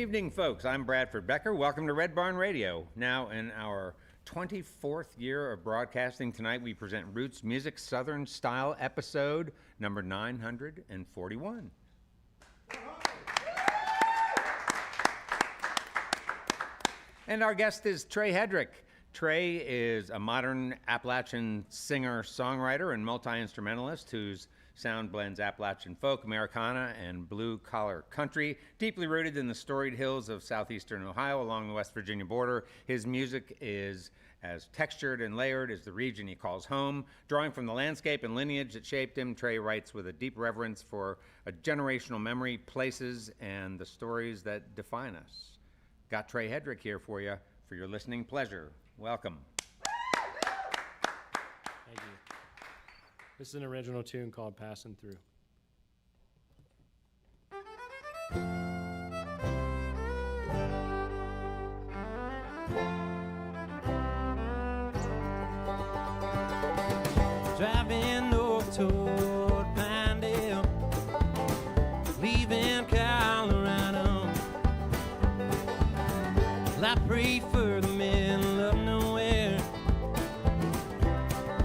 Good evening, folks. I'm Bradford Becker. Welcome to Red Barn Radio. Now, in our 24th year of broadcasting tonight, we present Roots Music Southern Style episode number 941. And our guest is Trey Hedrick. Trey is a modern Appalachian singer-songwriter and multi-instrumentalist whose sound blends Appalachian folk, Americana, and blue-collar country. Deeply rooted in the storied hills of southeastern Ohio along the West Virginia border, his music is as textured and layered as the region he calls home. Drawing from the landscape and lineage that shaped him, Trey writes with a deep reverence for a generational memory, places, and the stories that define us. Got Trey Hedrick here for you for your listening pleasure. Welcome. Thank you. This is an original tune called Passing Through. Driving north toward Pinedale, leaving Colorado. Well, I prefer the middle of nowhere.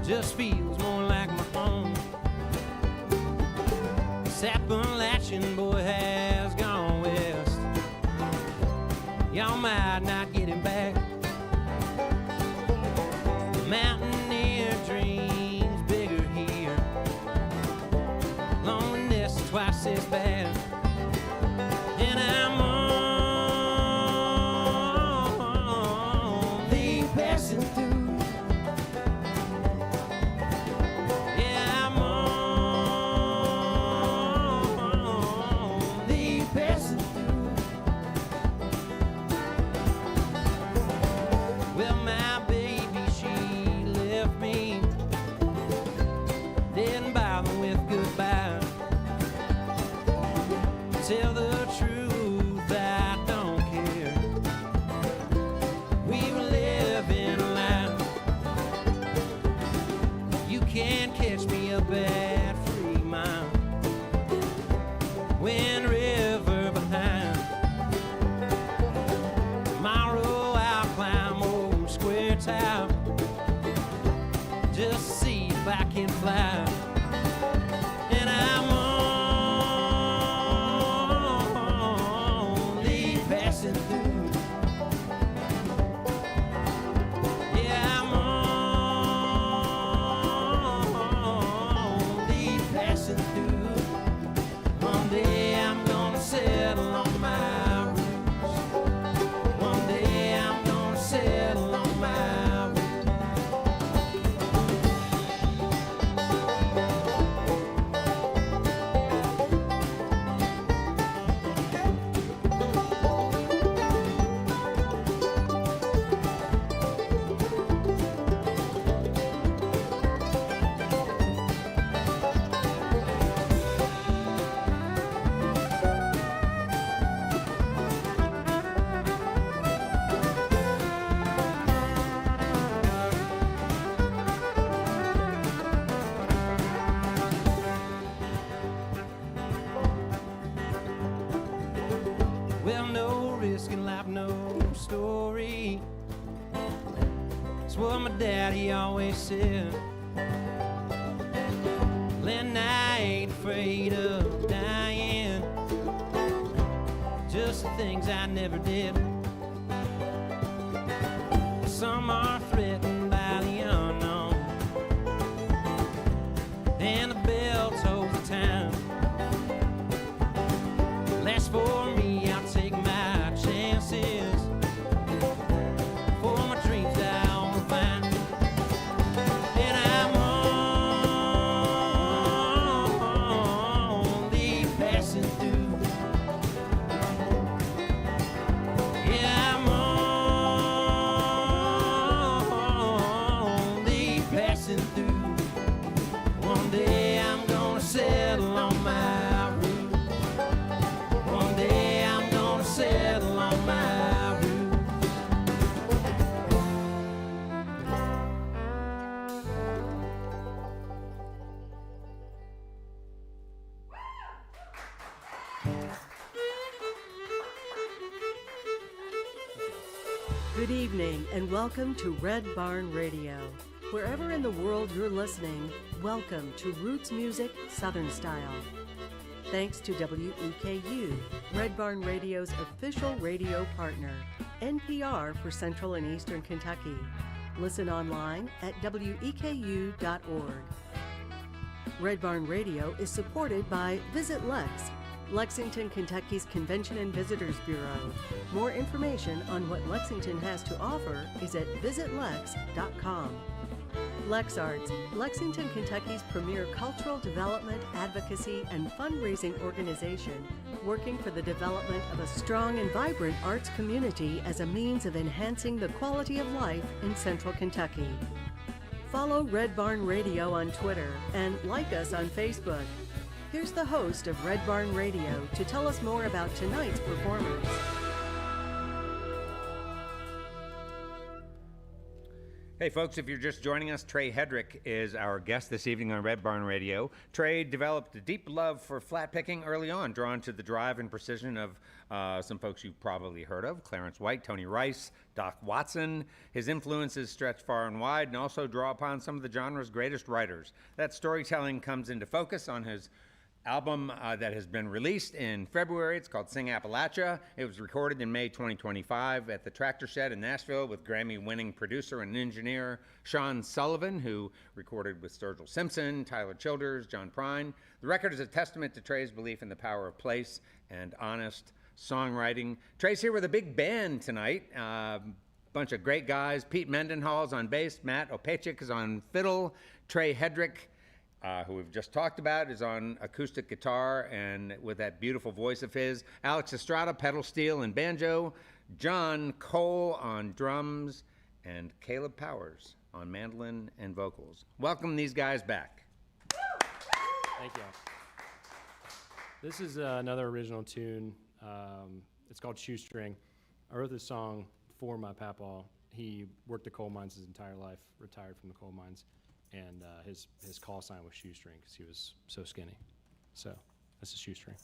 Just feels more like my home. This Appalachian boy has gone west. Y'all might not get him back. The mountaineer dreams bigger here. Loneliness is twice as bad. And I'm only passing through. Tell the truth, I don't care. We were living a life. You can't catch me up at Fremont. Wind River behind. Tomorrow I'll climb old Square Tower. Just see if I can fly. And I'm Daddy always said, Len, I ain't afraid of dying. Just the things I never did. Some are threatened by the unknown, and the bell tolls the time. Last for me, I'll take my chances. For my dreams I'll find. And I'm only passing through. Yeah, I'm Good evening and welcome to Red Barn Radio. Wherever in the world you're listening, welcome to Roots Music Southern Style. Thanks to WEKU, Red Barn Radio's official radio partner, NPR for Central and Eastern Kentucky. Listen online at weku.org. Red Barn Radio is supported by Visit Lex, Lexington, Kentucky's Convention and Visitors Bureau. More information on what Lexington has to offer is at visitlex.com. LexArts, Lexington, Kentucky's premier cultural development, advocacy, and fundraising organization, working for the development of a strong and vibrant arts community as a means of enhancing the quality of life in Central Kentucky. Follow Red Barn Radio on Twitter and like us on Facebook. Here's the host of Red Barn Radio to tell us more about tonight's performers. Hey folks, if you're just joining us, Trey Hedrick is our guest this evening on Red Barn Radio. Trey developed a deep love for flat picking early on, drawn to the drive and precision of some folks you've probably heard of, Clarence White, Tony Rice, Doc Watson. His influences stretch far and wide and also draw upon some of the genre's greatest writers. That storytelling comes into focus on his album that has been released in February. It's called Sing Appalachia. It was recorded in May 2025 at the Tractor Shed in Nashville with Grammy-winning producer and engineer Sean Sullivan, who recorded with Sturgill Simpson, Tyler Childers, John Prine. The record is a testament to Trey's belief in the power of place and honest songwriting. Trey's here with a big band tonight. Bunch of great guys. Pete Mendenhall's on bass. Matt Opechik is on fiddle. Trey Hedrick, who we've just talked about, is on acoustic guitar and with that beautiful voice of his. Alex Estrada, pedal steel and banjo. John Cole on drums. And Caleb Powers on mandolin and vocals. Welcome these guys back. Thank you. This is another original tune. It's called Shoestring. I wrote this song for my papaw. He worked the coal mines his entire life, retired from the coal mines. And his call sign was Shoestring because he was so skinny. So this is Shoestring.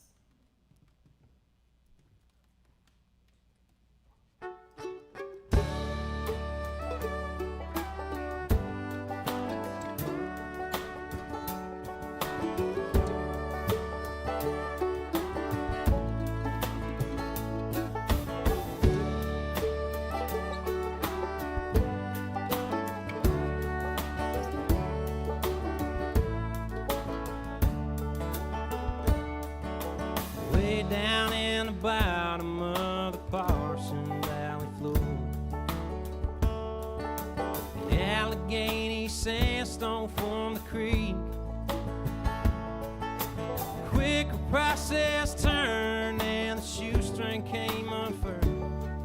Down in the bottom of the Parson Valley floor, the Allegheny sandstone formed the creek. Quicker process turned and the shoestring came unfurled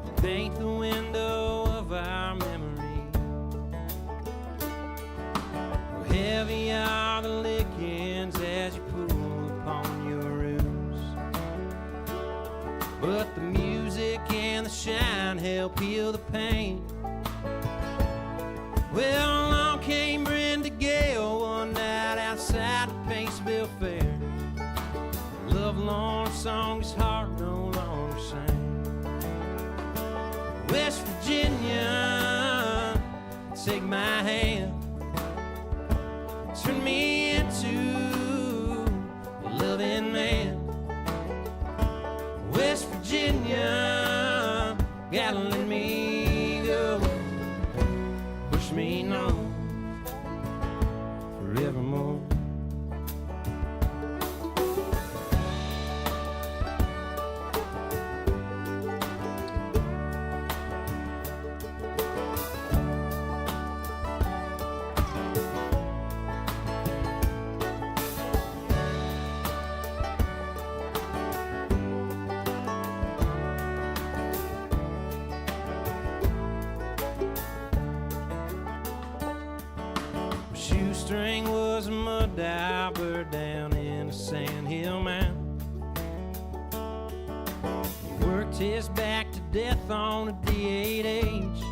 to paint the window of our memory. Heavy are the lickings as you pull upon your roof, but the music and the shine help heal the pain. Well, along came Brenda Gale one night outside the Paintsville Fair. The love-lorn song his heart no longer sang. West Virginia, take my hand, turn me into a loving man. West Virginia, gotta let me go, push me north forevermore. Shoestring was a mud diver down in the Sandhill Mountain. He worked his back to death on a D8H.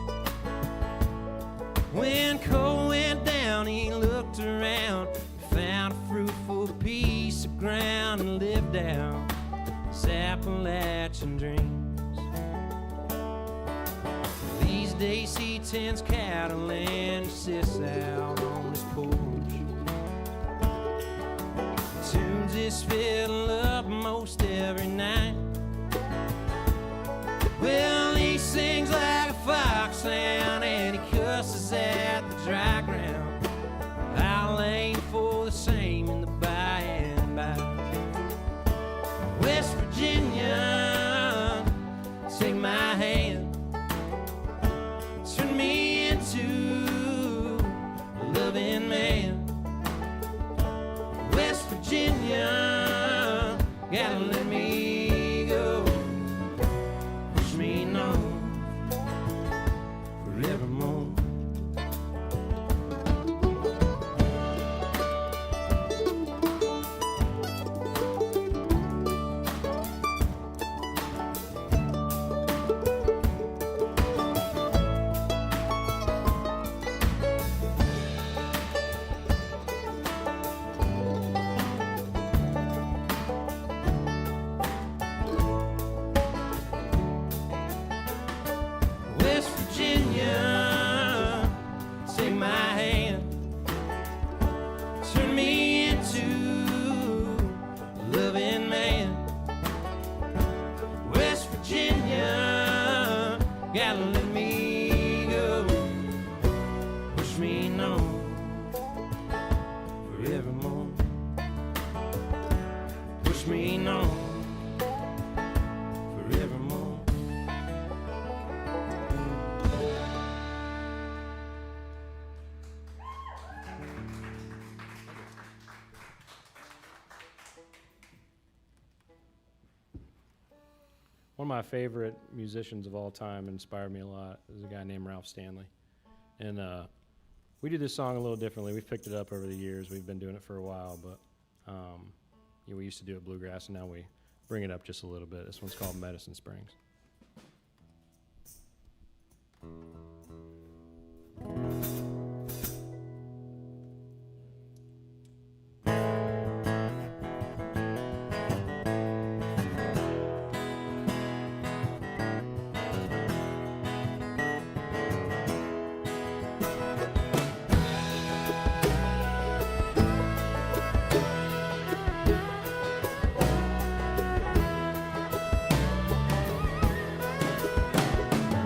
When coal went down, he looked around, found a fruitful piece of ground, and lived out his Appalachian dreams. Stacy tends cattle and he sits out on his porch. Tunes his fiddle up most every night. Well, he sings like a foxhound and he cusses at the dry ground. I'll aim for the same in the by and by. West Virginia, take my hand, turn me into a loving man. West Virginia, gotta let me go, push me north forevermore. West Virginia, take my hand, turn me into a loving man. West Virginia, gotta let me go, push me north forevermore. Push me north forevermore. One of my favorite musicians of all time, inspired me a lot, is a guy named Ralph Stanley. And we do this song a little differently. We've picked it up over the years. We've been doing it for a while, but we used to do it bluegrass, and now we bring it up just a little bit. This one's called Medicine Springs.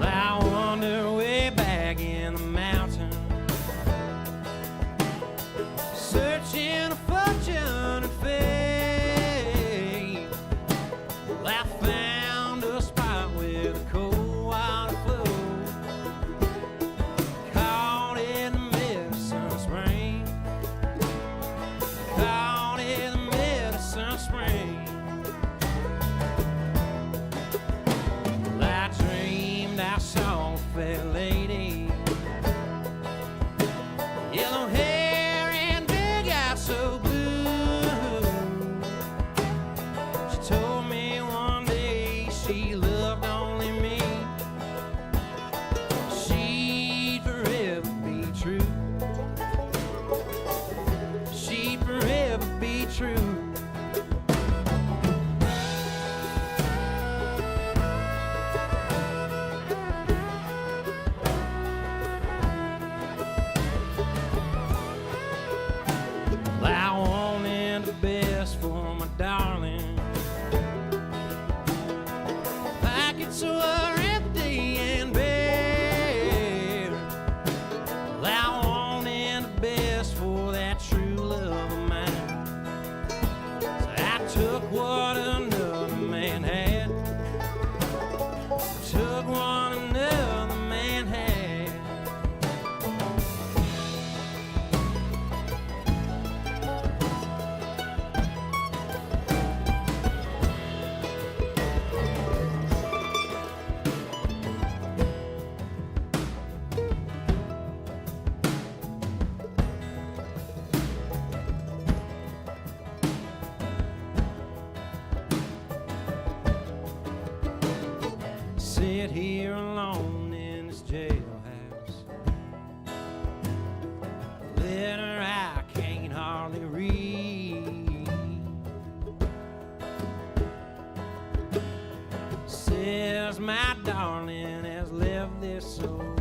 I wander way back in the mountain, searching a fortune and fame. Well, I found a spot where the cold water flowed, caught in the medicine spring, caught in the medicine spring. Well, I dreamed I saw a fair lady, yellow hair and big eyes so blue. She told me one day she loved only me, she'd forever be true, she'd forever be true. Well, I wanted the best for my darling. Pockets were empty and bare. Well, I wanted the best for that true love of mine. So I took what another man had, took what another man had. Sit here alone in this jailhouse, a letter I can't hardly read. Says my darling has left this soul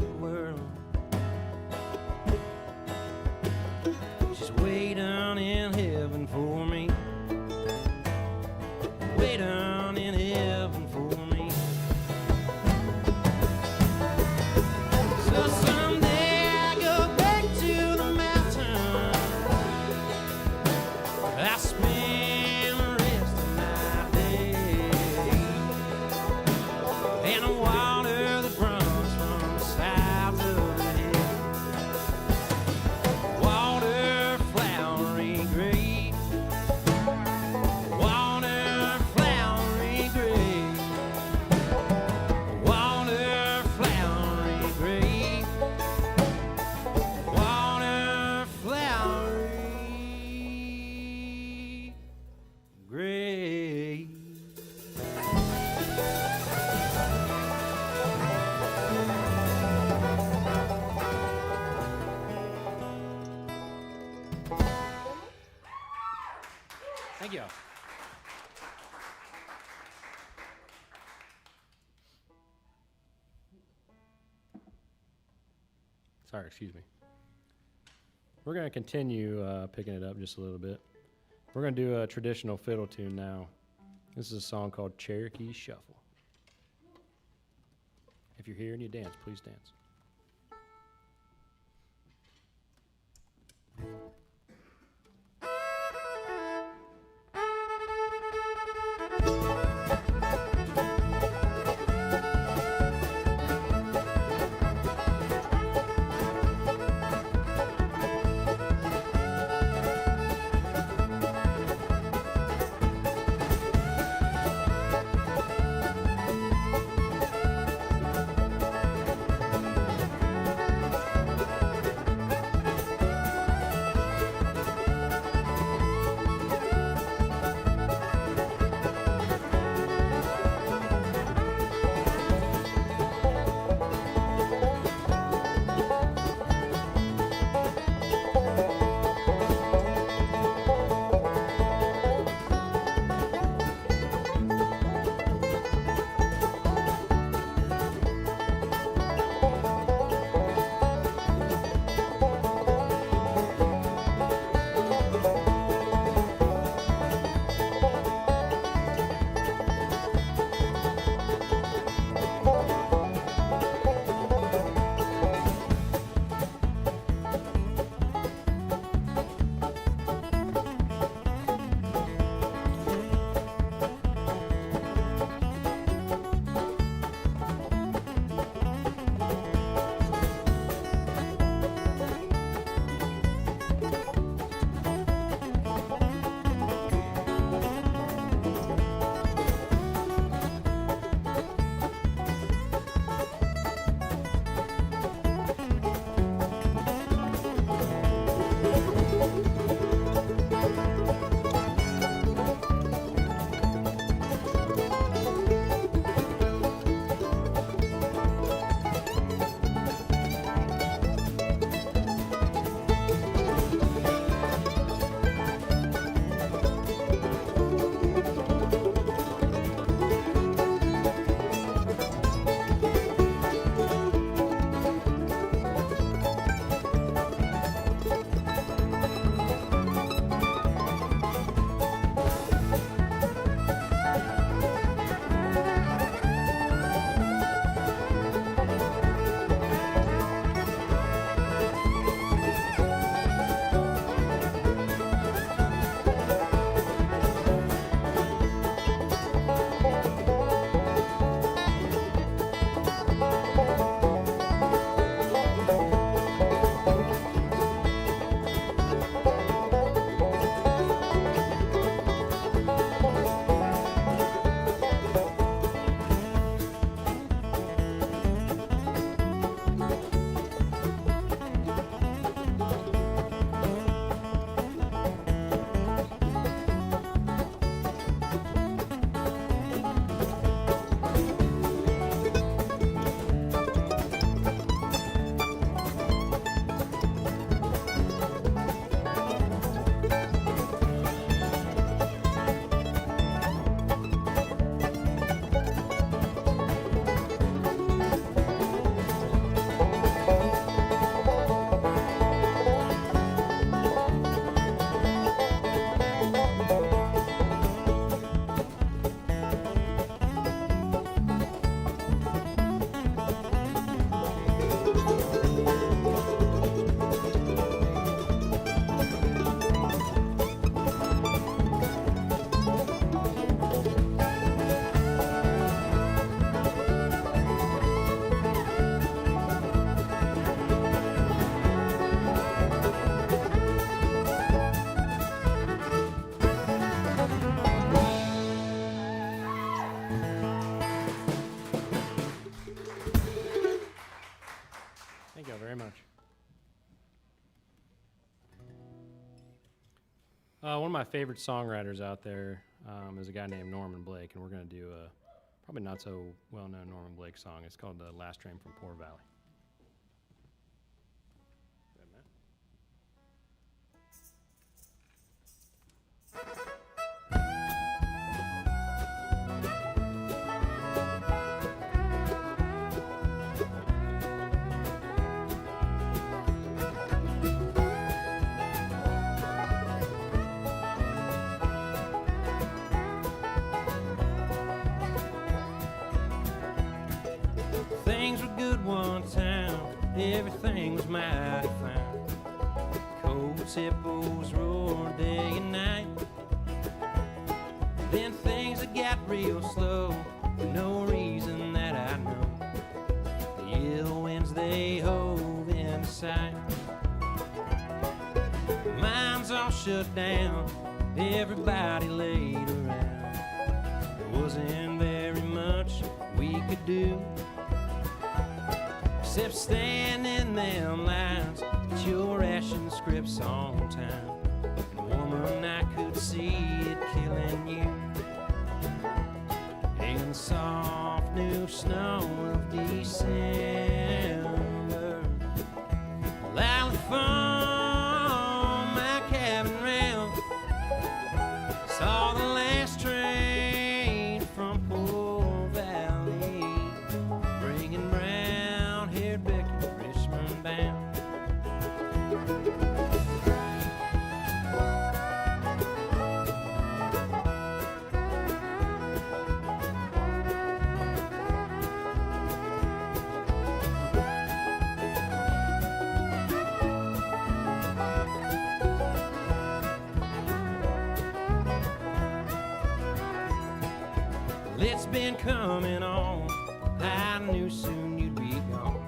Sorry, excuse me. We're going to continue picking it up just a little bit. We're going to do a traditional fiddle tune now. This is a song called Cherokee Shuffle. If you're here and you dance, please dance. One of my favorite songwriters out there is a guy named Norman Blake, and we're going to do a probably not so well-known Norman Blake song. It's called "The Last Train from Poor Valley." one town, everything was mighty fine. Cold hippos roared day and night. Then things that got real slow for no reason that I know. The ill winds they hove in sight. Mines all shut down, everybody laid around. There wasn't very much we could do except stand in them lines, get your ration scripts on time. And woman, I could see it killing you in the soft new snow of December. Loud from my cabin round, saw the last train from Poor Valley, bringing brown-haired Becky to Richmond bound. It's been coming on, I knew soon you'd be gone.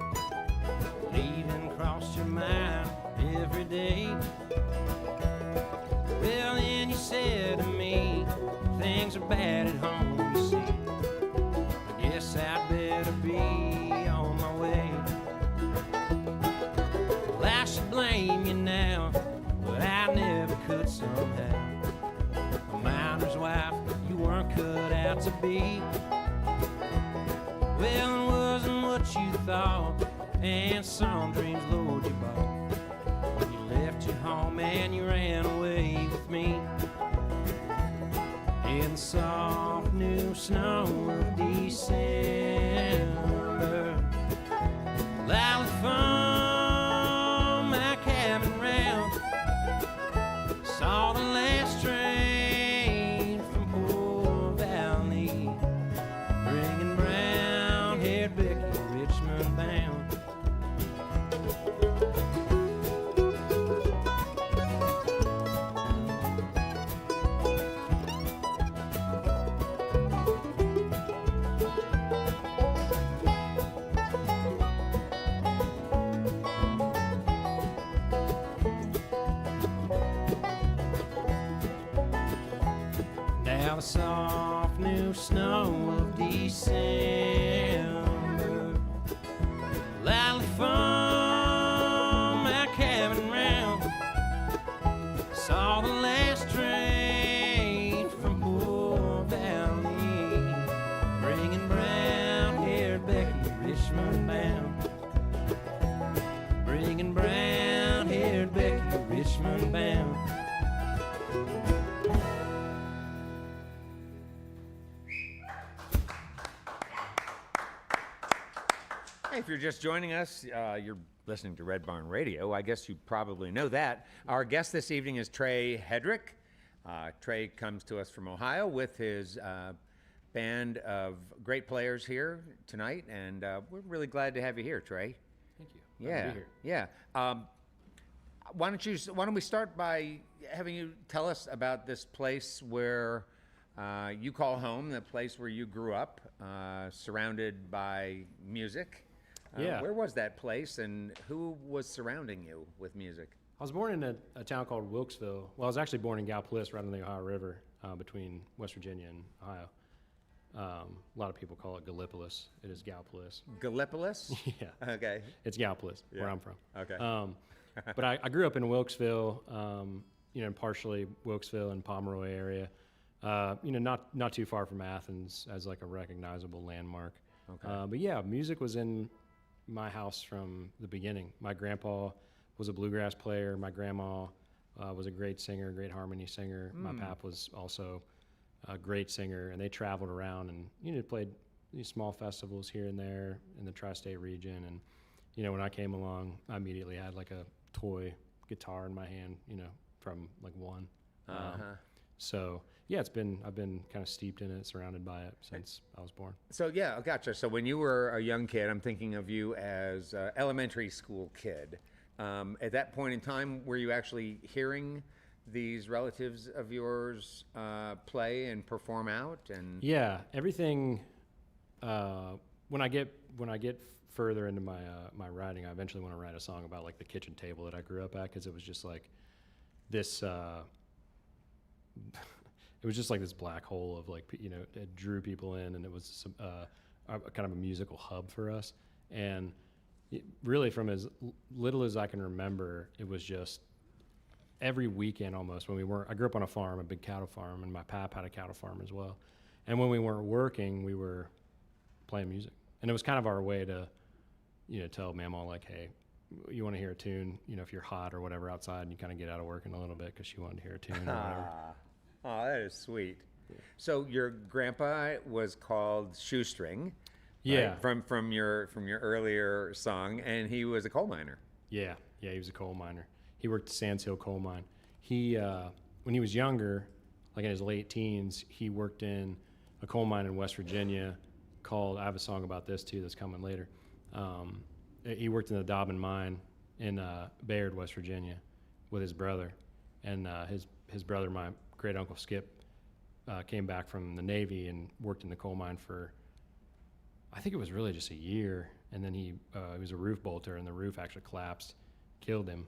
Leaving crossed your mind every day. Well, then you said to me, things are bad at home, you see. I guess I'd better be on my way. Well, I should blame you now, but I never could somehow. A miner's wife, you weren't cut out to be. Well, it wasn't what you thought, and some dreams lured you both. When you left your home and you ran away with me in the soft new snow of December. Loudly from my cabin round, saw the last train from Poor Valley, bringing brown-haired Becky to Richmond bound. Now the soft new snow of December, loudly from my cabin round, saw the last train from Poor Valley, bringing brown-haired Becky to Richmond bound, bringing brown-haired Becky to Richmond bound. Hey, if you're just joining us, you're listening to Red Barn Radio. I guess you probably know that. Our guest this evening is Trey Hedrick. Trey comes to us from Ohio with his band of great players here tonight, and we're really glad to have you here, Trey. Thank you. Glad to be here. Yeah. Why don't we start by having you tell us about this place where you call home, the place where you grew up, surrounded by music. Yeah. Where was that place, and who was surrounding you with music? I was born in a town called Wilkesville. Well, I was actually born in Gallipolis, right on the Ohio River, between West Virginia and Ohio. A lot of people call it Gallipolis. It is Gallipolis. Gallipolis? Yeah. Okay. It's Gallipolis, where Yeah. I'm from. Okay. But I grew up in Wilkesville, partially Wilkesville and Pomeroy area. Not too far from Athens as like a recognizable landmark. Okay. But yeah, music was in my house from the beginning. My grandpa was a bluegrass player. My grandma was a great singer, great harmony singer. My pap was also a great singer, and they traveled around and played these small festivals here and there in the tri-state region. And when I came along, I immediately had like a toy guitar in my hand, from like one. So yeah, I've been kind of steeped in it, surrounded by it since I was born. So yeah, gotcha. So when you were a young kid, I'm thinking of you as an elementary school kid. At that point in time, were you actually hearing these relatives of yours play and perform out? And Yeah, everything. When I get further into my my writing, I eventually want to write a song about like the kitchen table that I grew up at, because it was just like this. It was just like this black hole of like it drew people in, and it was some, kind of a musical hub for us. And really, from as little as I can remember, it was just every weekend almost when we weren't. I grew up on a farm, a big cattle farm, and my pap had a cattle farm as well. And when we weren't working, we were playing music, and it was kind of our way to, tell Mamaw like, hey, you want to hear a tune, if you're hot or whatever outside, and you kind of get out of working a little bit because she wanted to hear a tune or whatever. Oh, that is sweet. So your grandpa was called Shoestring, Yeah. right? From your earlier song, and he was a coal miner. Yeah, he was a coal miner. He worked at Sands Hill Coal Mine. He, when he was younger, like in his late teens, he worked in a coal mine in West Virginia called, I have a song about this too that's coming later. He worked in the Dobbin mine in Bayard, West Virginia with his brother. And his brother, my great uncle Skip, came back from the Navy and worked in the coal mine for, I think it was really just a year. And then he was a roof bolter, and the roof actually collapsed, killed him.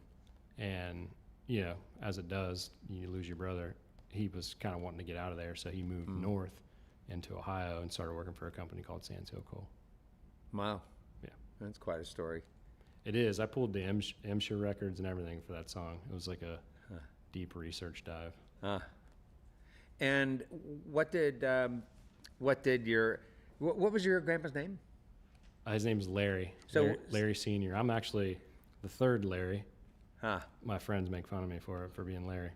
And, as it does, you lose your brother. He was kind of wanting to get out of there, so he moved north into Ohio and started working for a company called Sands Hill Coal. Wow. Yeah. That's quite a story. It is. I pulled the MSHA records and everything for that song. It was like a deep research dive. And what was your grandpa's name? His name's Larry. So- Larry Senior. I'm actually the third Larry. Huh. My friends make fun of me for being Larry.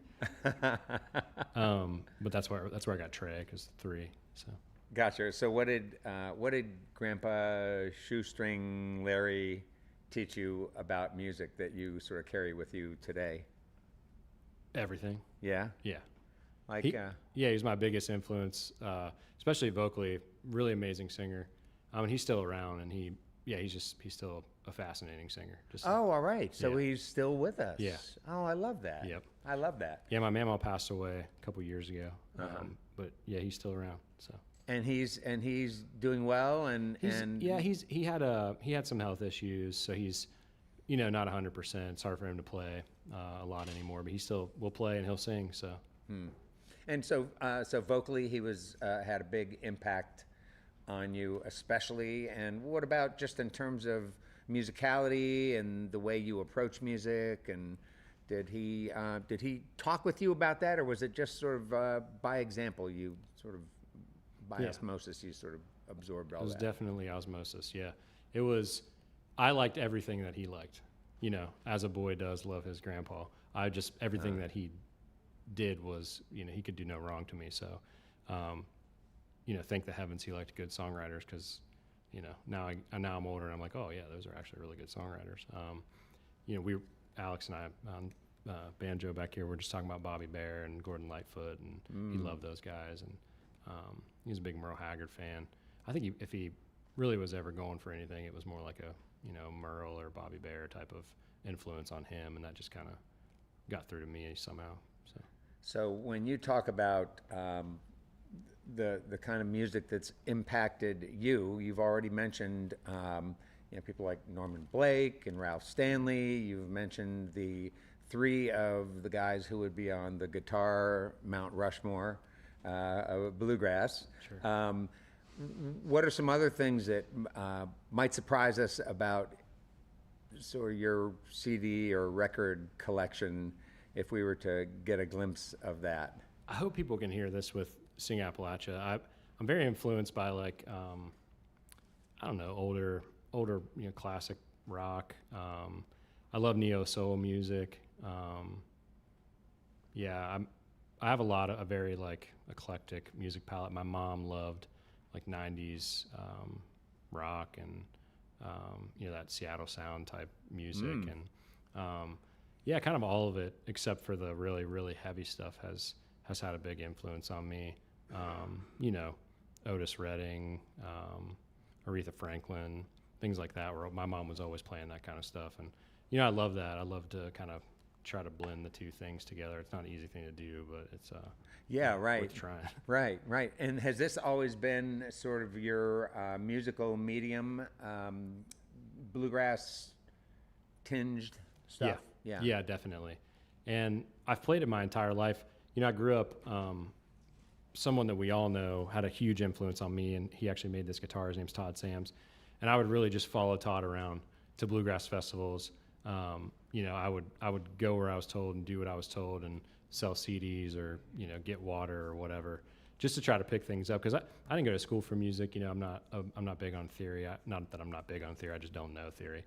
But that's where I got Trey, because 3. So Gotcha. So what did Grandpa Shoestring Larry teach you about music that you sort of carry with you today? everything. Yeah. Yeah. Like Yeah, he's my biggest influence, especially vocally. Really amazing singer. And he's still around, and he's still a fascinating singer. Just oh, all right. So Yeah. he's still with us. Yeah. Oh, I love that. Yep. I love that. Yeah, my mamaw passed away a couple years ago, but yeah, he's still around. So And he's doing well, he had some health issues, so he's not 100%. It's hard for him to play a lot anymore, but he still will play and he'll sing. So. And so vocally, he was had a big impact on you, especially. And what about just in terms of musicality and the way you approach music? And did he talk with you about that, or was it just sort of by example? You sort of by osmosis, you sort of absorbed all that. It was definitely osmosis. Yeah, it was. I liked everything that he liked. As a boy does love his grandpa. Everything that he did was, he could do no wrong to me. So, thank the heavens he liked good songwriters, because, now I'm older and I'm like, oh yeah, those are actually really good songwriters. Alex and I on banjo back here, we're just talking about Bobby Bare and Gordon Lightfoot, and he loved those guys, and he was a big Merle Haggard fan. I think if he really was ever going for anything, it was more like a Merle or Bobby Bare type of influence on him, and that just kind of got through to me somehow. So when you talk about the kind of music that's impacted you, you've already mentioned people like Norman Blake and Ralph Stanley. You've mentioned the 3 of the guys who would be on the guitar Mount Rushmore of bluegrass. Sure. What are some other things that might surprise us about sort of your CD or record collection, if we were to get a glimpse of that? I hope people can hear this with Sing Appalachia. I'm very influenced by older classic rock. I love neo soul music. I have a very eclectic music palette. My mom loved 90s rock and that Seattle sound type music, and kind of all of it except for the really really heavy stuff has has had a big influence on me. You know, Otis Redding, Aretha Franklin, things like that, where my mom was always playing that kind of stuff. And, you know, I love that. I love to kind of try to blend the two things together. It's not an easy thing to do, but it's yeah, right. worth trying. Right. And has this always been sort of your musical medium, bluegrass tinged stuff? Yeah, definitely. And I've played it my entire life. You know, I grew up, someone that we all know had a huge influence on me, and he actually made this guitar. His name's Todd Sams. And I would really just follow Todd around to bluegrass festivals. You know, I would go where I was told and do what I was told and sell CDs or, you know, get water or whatever, just to try to pick things up. Because I didn't go to school for music. You know, I'm not big on theory. Not that I'm not big on theory. I just don't know theory.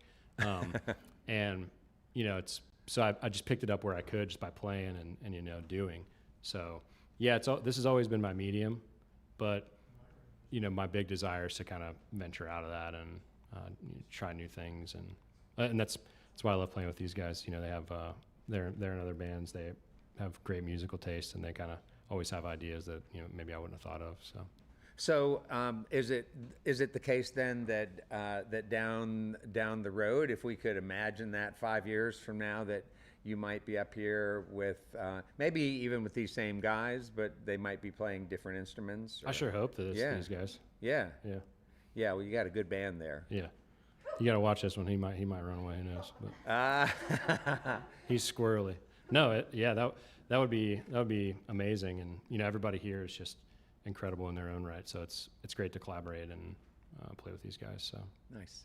And, you know, so I just picked it up where I could just by playing and you know, doing. So, yeah, this has always been my medium. But, you know, my big desire is to kind of venture out of that and try new things. And that's why I love playing with these guys. You know, they have they're in other bands. They have great musical taste, and they kind of always have ideas that, you know, maybe I wouldn't have thought of. So is it the case then that that down the road, if we could imagine that 5 years from now, that you might be up here with maybe even with these same guys, but they might be playing different instruments? Or, I sure hope that it's these guys. Yeah. Yeah. Well, you got a good band there. Yeah. You got to watch this one. He might run away. Who knows? But he's squirrely. No, that would be amazing. And you know, everybody here is just incredible in their own right. So it's great to collaborate and play with these guys. So nice.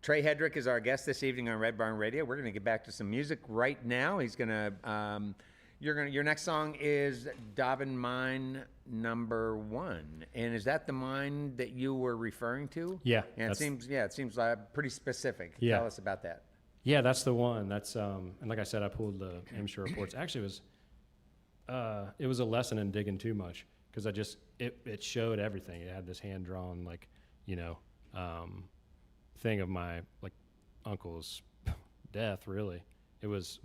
Trey Hedrick is our guest this evening on Red Barn Radio. We're going to get back to some music right now. He's going to. Your next song is Dobbin Mine number 1, and is that the mine that you were referring to? Yeah. And it seems pretty specific. Yeah. Tell us about that. Yeah, that's the one. That's and like I said, I pulled the amateur reports. Actually, it was a lesson in digging too much, because it showed everything. It had this hand drawn, like, you know, thing of my like uncle's death. Really, it was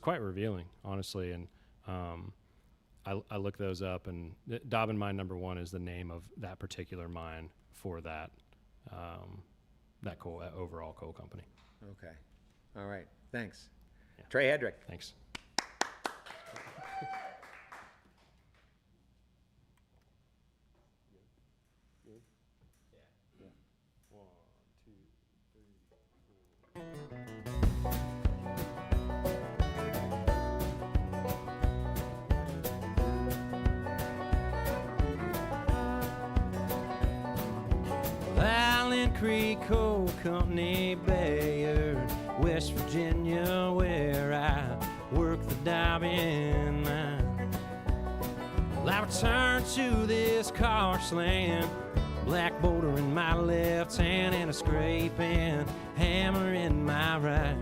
quite revealing, honestly. And I looked those up, and Dobbin Mine number 1 is the name of that particular mine for that overall coal company. Okay. All right. Thanks. Yeah. Trey Hedrick. Thanks. Island Creek Coal Company, Bayard, West Virginia, where I work the Dobbin Mine. Well, I return to this karst land, black boulder in my left hand and a scraping hammer in my right.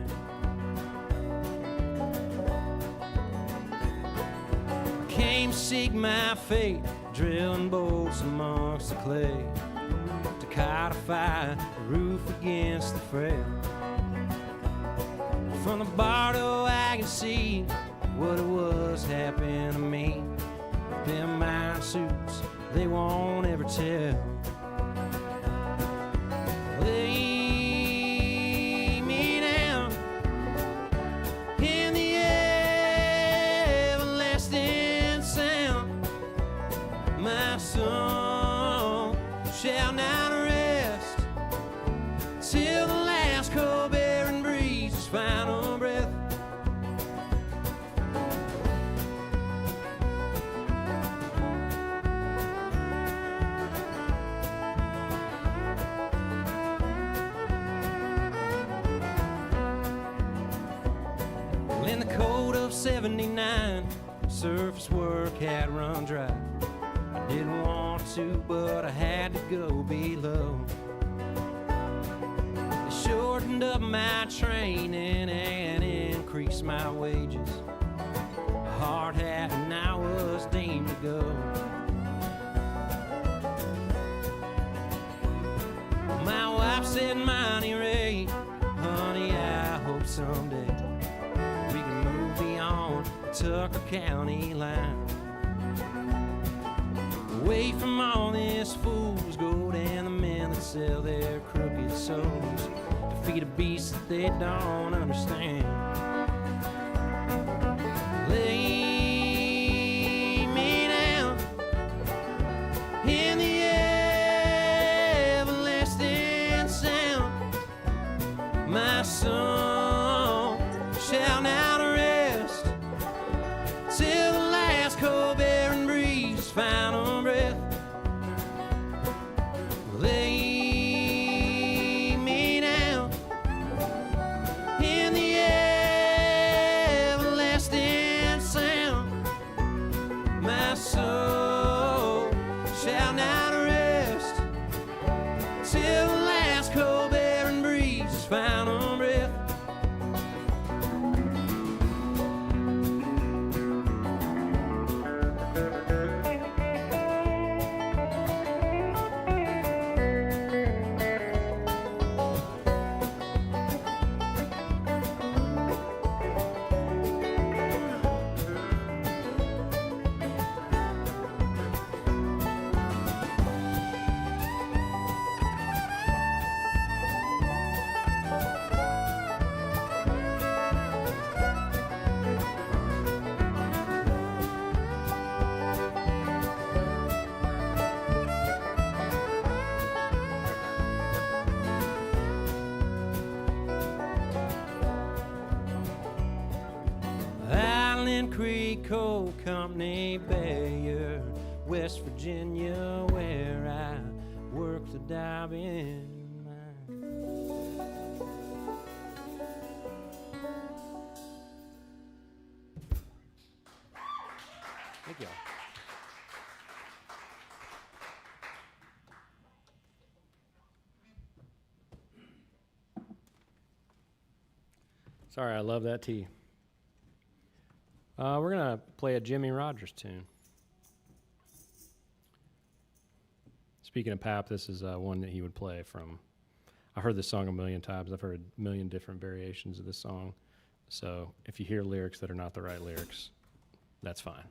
I came to seek my fate, drilling bolts amongst the clay, to codify the roof against the frail. From the bardo I can see what it was happening to me. Them mine suits, they won't ever tell. Lay me down in the everlasting sound. My soul shall not rest till the last coal-bearing breeze's final breath. In the code of 79, surface work had run dry. I didn't want to, but I had to go below. They shortened up my training and increased my wages. A hard hat and I was deemed to go. My wife said, "Money Ray, honey, I hope someday we can move beyond the Tucker County line." away from all this fool's gold and the men that sell their crooked souls to feed a beast that they don't understand. Lay me down in the everlasting sound. My soul shall now rest till the last cold bearing breeze final breath. Lay me down in the everlasting sound. My soul shall now rest till the last cold bearing breeze final breath. Island Creek Coal Company, Bayard, West Virginia, where I work the diving mine. Thank y'all. Sorry, I love that tea. We're going to play a Jimmy Rogers tune. Speaking of Pap, this is one that he would play from. I've heard this song a million times. I've heard a million different variations of this song. So if you hear lyrics that are not the right lyrics, that's fine.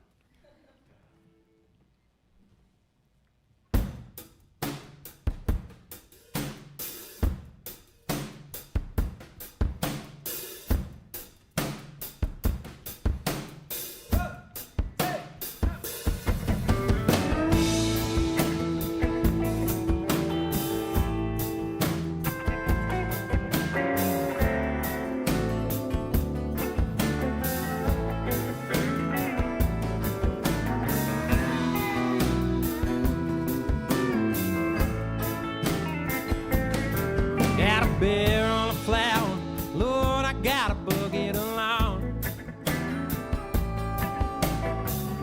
Got a bear on a flower, Lord, I got a bucket along.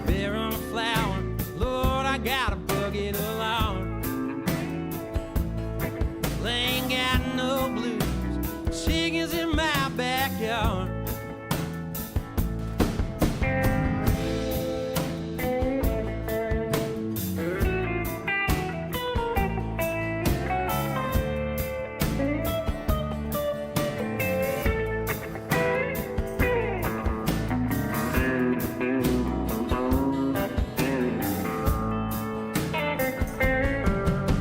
Bear on a flower, Lord, I got a bucket along. They ain't got no blues, chickens in my backyard.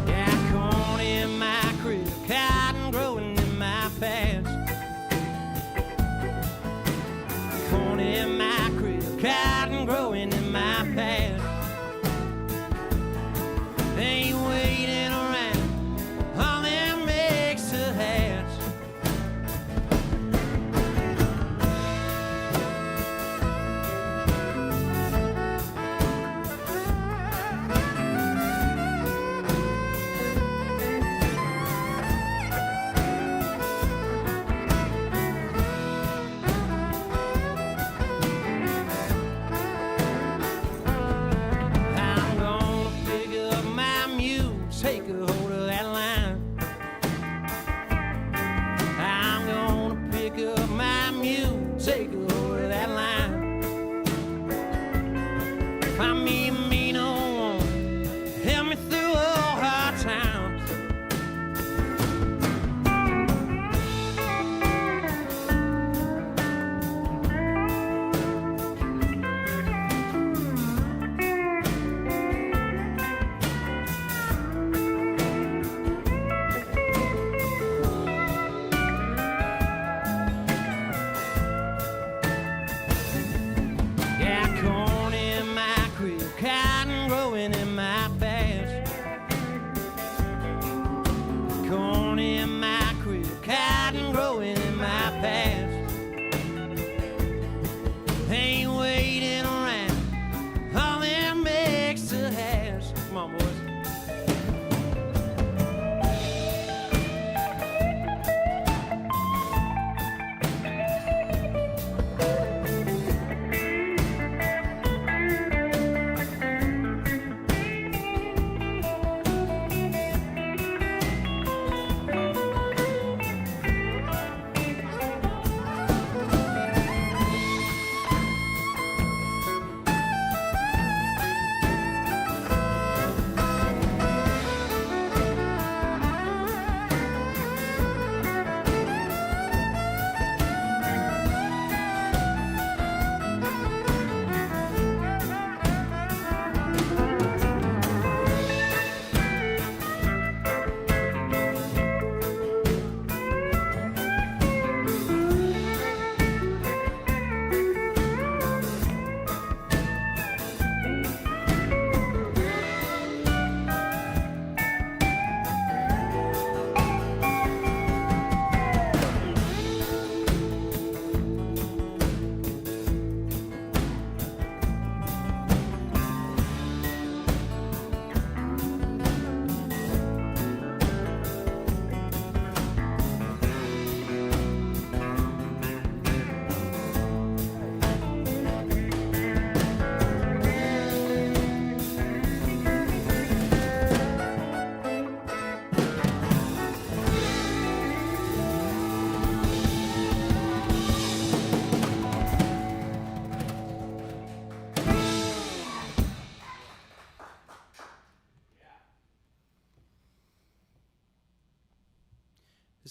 Got corn in my crib, cotton growing in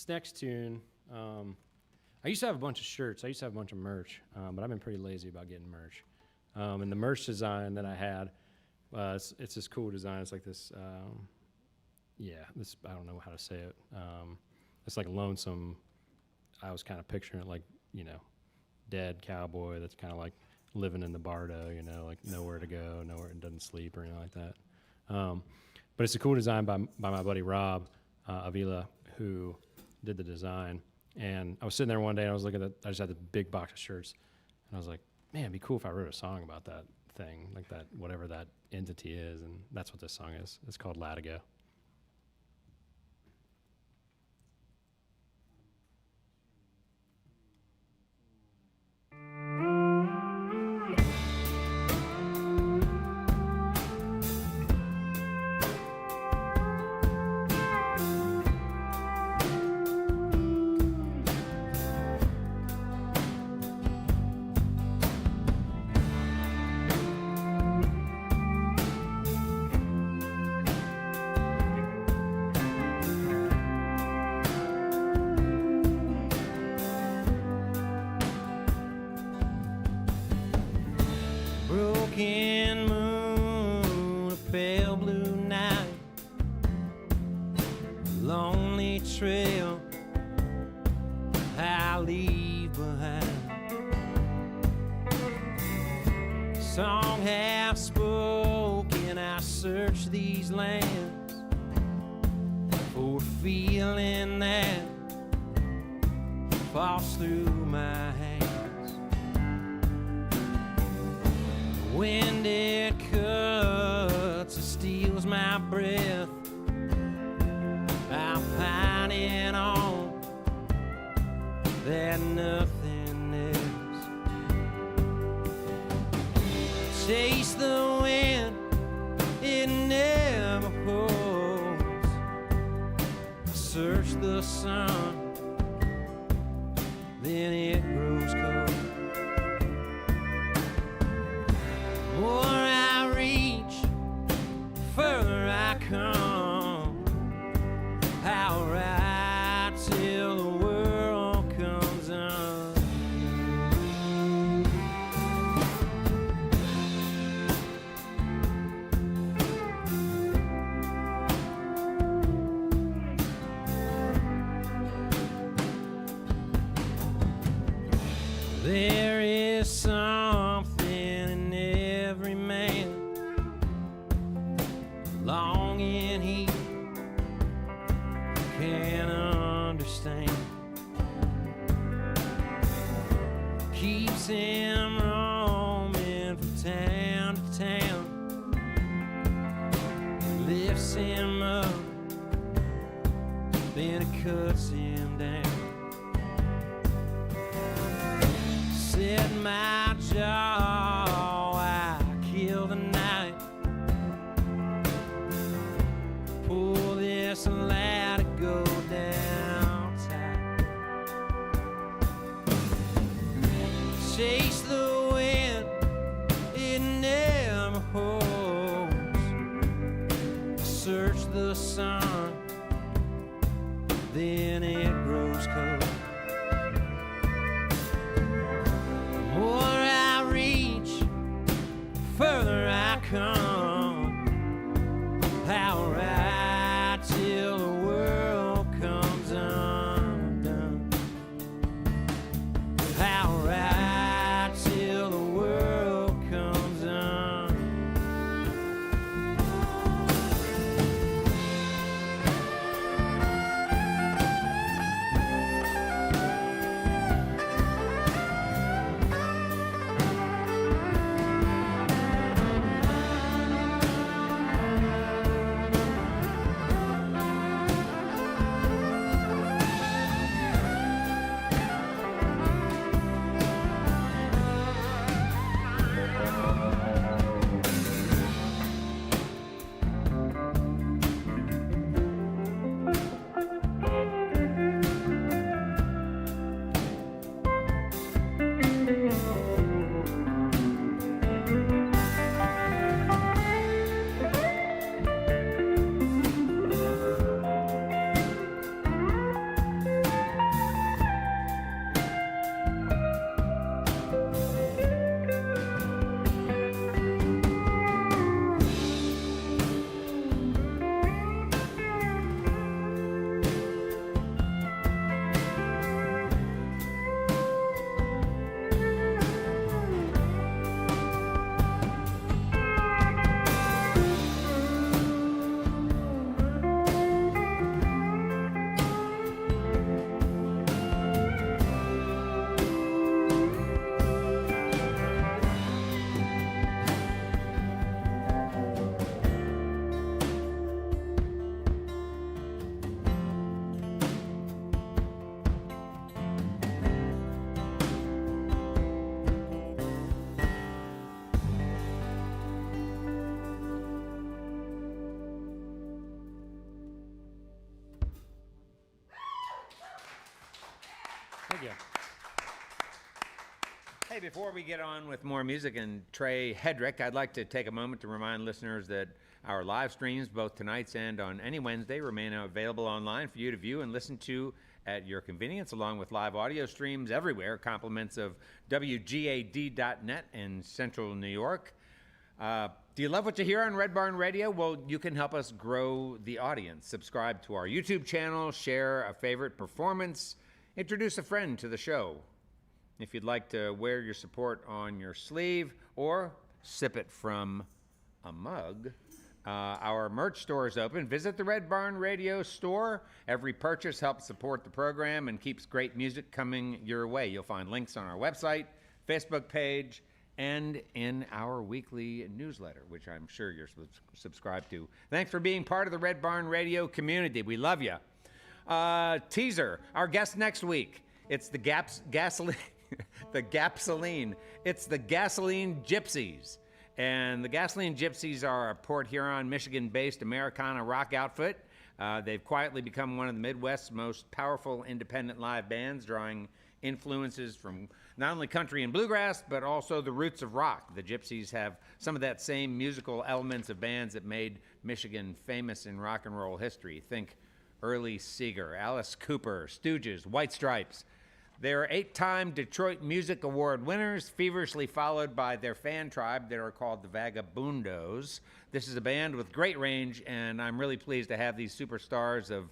This next tune, I used to have a bunch of shirts. I used to have a bunch of merch, but I've been pretty lazy about getting merch. And the merch design that I had, it's this cool design. It's like this, this, I don't know how to say it. It's like lonesome. I was kind of picturing it like, dead cowboy that's kind of like living in the bardo, like nowhere to go, nowhere, and doesn't sleep or anything like that. But it's a cool design by my buddy Rob Avila, who did the design. And I was sitting there one day and I was looking at I just had the big box of shirts, and I was like, man, it'd be cool if I wrote a song about that thing, like that, whatever that entity is. And that's what this song is. It's called Latigo. Broken moon, a pale blue night, lonely trail I leave behind. Song half spoken, I search these lands for a feeling that falls through my hands. Wind it cuts, it steals my breath. I'm pining on that nothingness. Chase the wind, it never holds. Search the sun, then it grows cold. The more I reach, further I come. I'll ride till the world comes undone. There is something in every man, longing he can't understand, keeps him roaming from town to town, lifts him up, then it cuts him down. Set my jaw, I kill the night, pull this and let it go down tight. Chase the wind, it never holds. Search the sun, then it grows cold. The more I reach, further I come. I'll ride till the world comes undone. I'll ride till the world comes undone. Thank you. Hey, before we get on with more music and Trey Hedrick, I'd like to take a moment to remind listeners that our live streams, both tonight's and on any Wednesday, remain available online for you to view and listen to at your convenience, along with live audio streams everywhere, compliments of WGAD.net in central New York. Do you love what you hear on Red Barn Radio? Well, you can help us grow the audience. Subscribe to our YouTube channel, share a favorite performance, introduce a friend to the show. If you'd like to wear your support on your sleeve or sip it from a mug, our merch store is open. Visit the Red Barn Radio store. Every purchase helps support the program and keeps great music coming your way. You'll find links on our website, Facebook page, and in our weekly newsletter, which I'm sure you're subscribed to. Thanks for being part of the Red Barn Radio community. We love you. Teaser, our guest next week. It's the gasoline. It's the Gasoline Gypsies. And the Gasoline Gypsies are a Port Huron, Michigan-based Americana rock outfit. They've quietly become one of the Midwest's most powerful independent live bands, drawing influences from not only country and bluegrass, but also the roots of rock. The Gypsies have some of that same musical elements of bands that made Michigan famous in rock and roll history. Think early Seeger, Alice Cooper, Stooges, White Stripes. They're 8-time Detroit Music Award winners, feverishly followed by their fan tribe that are called the Vagabundos. This is a band with great range, and I'm really pleased to have these superstars of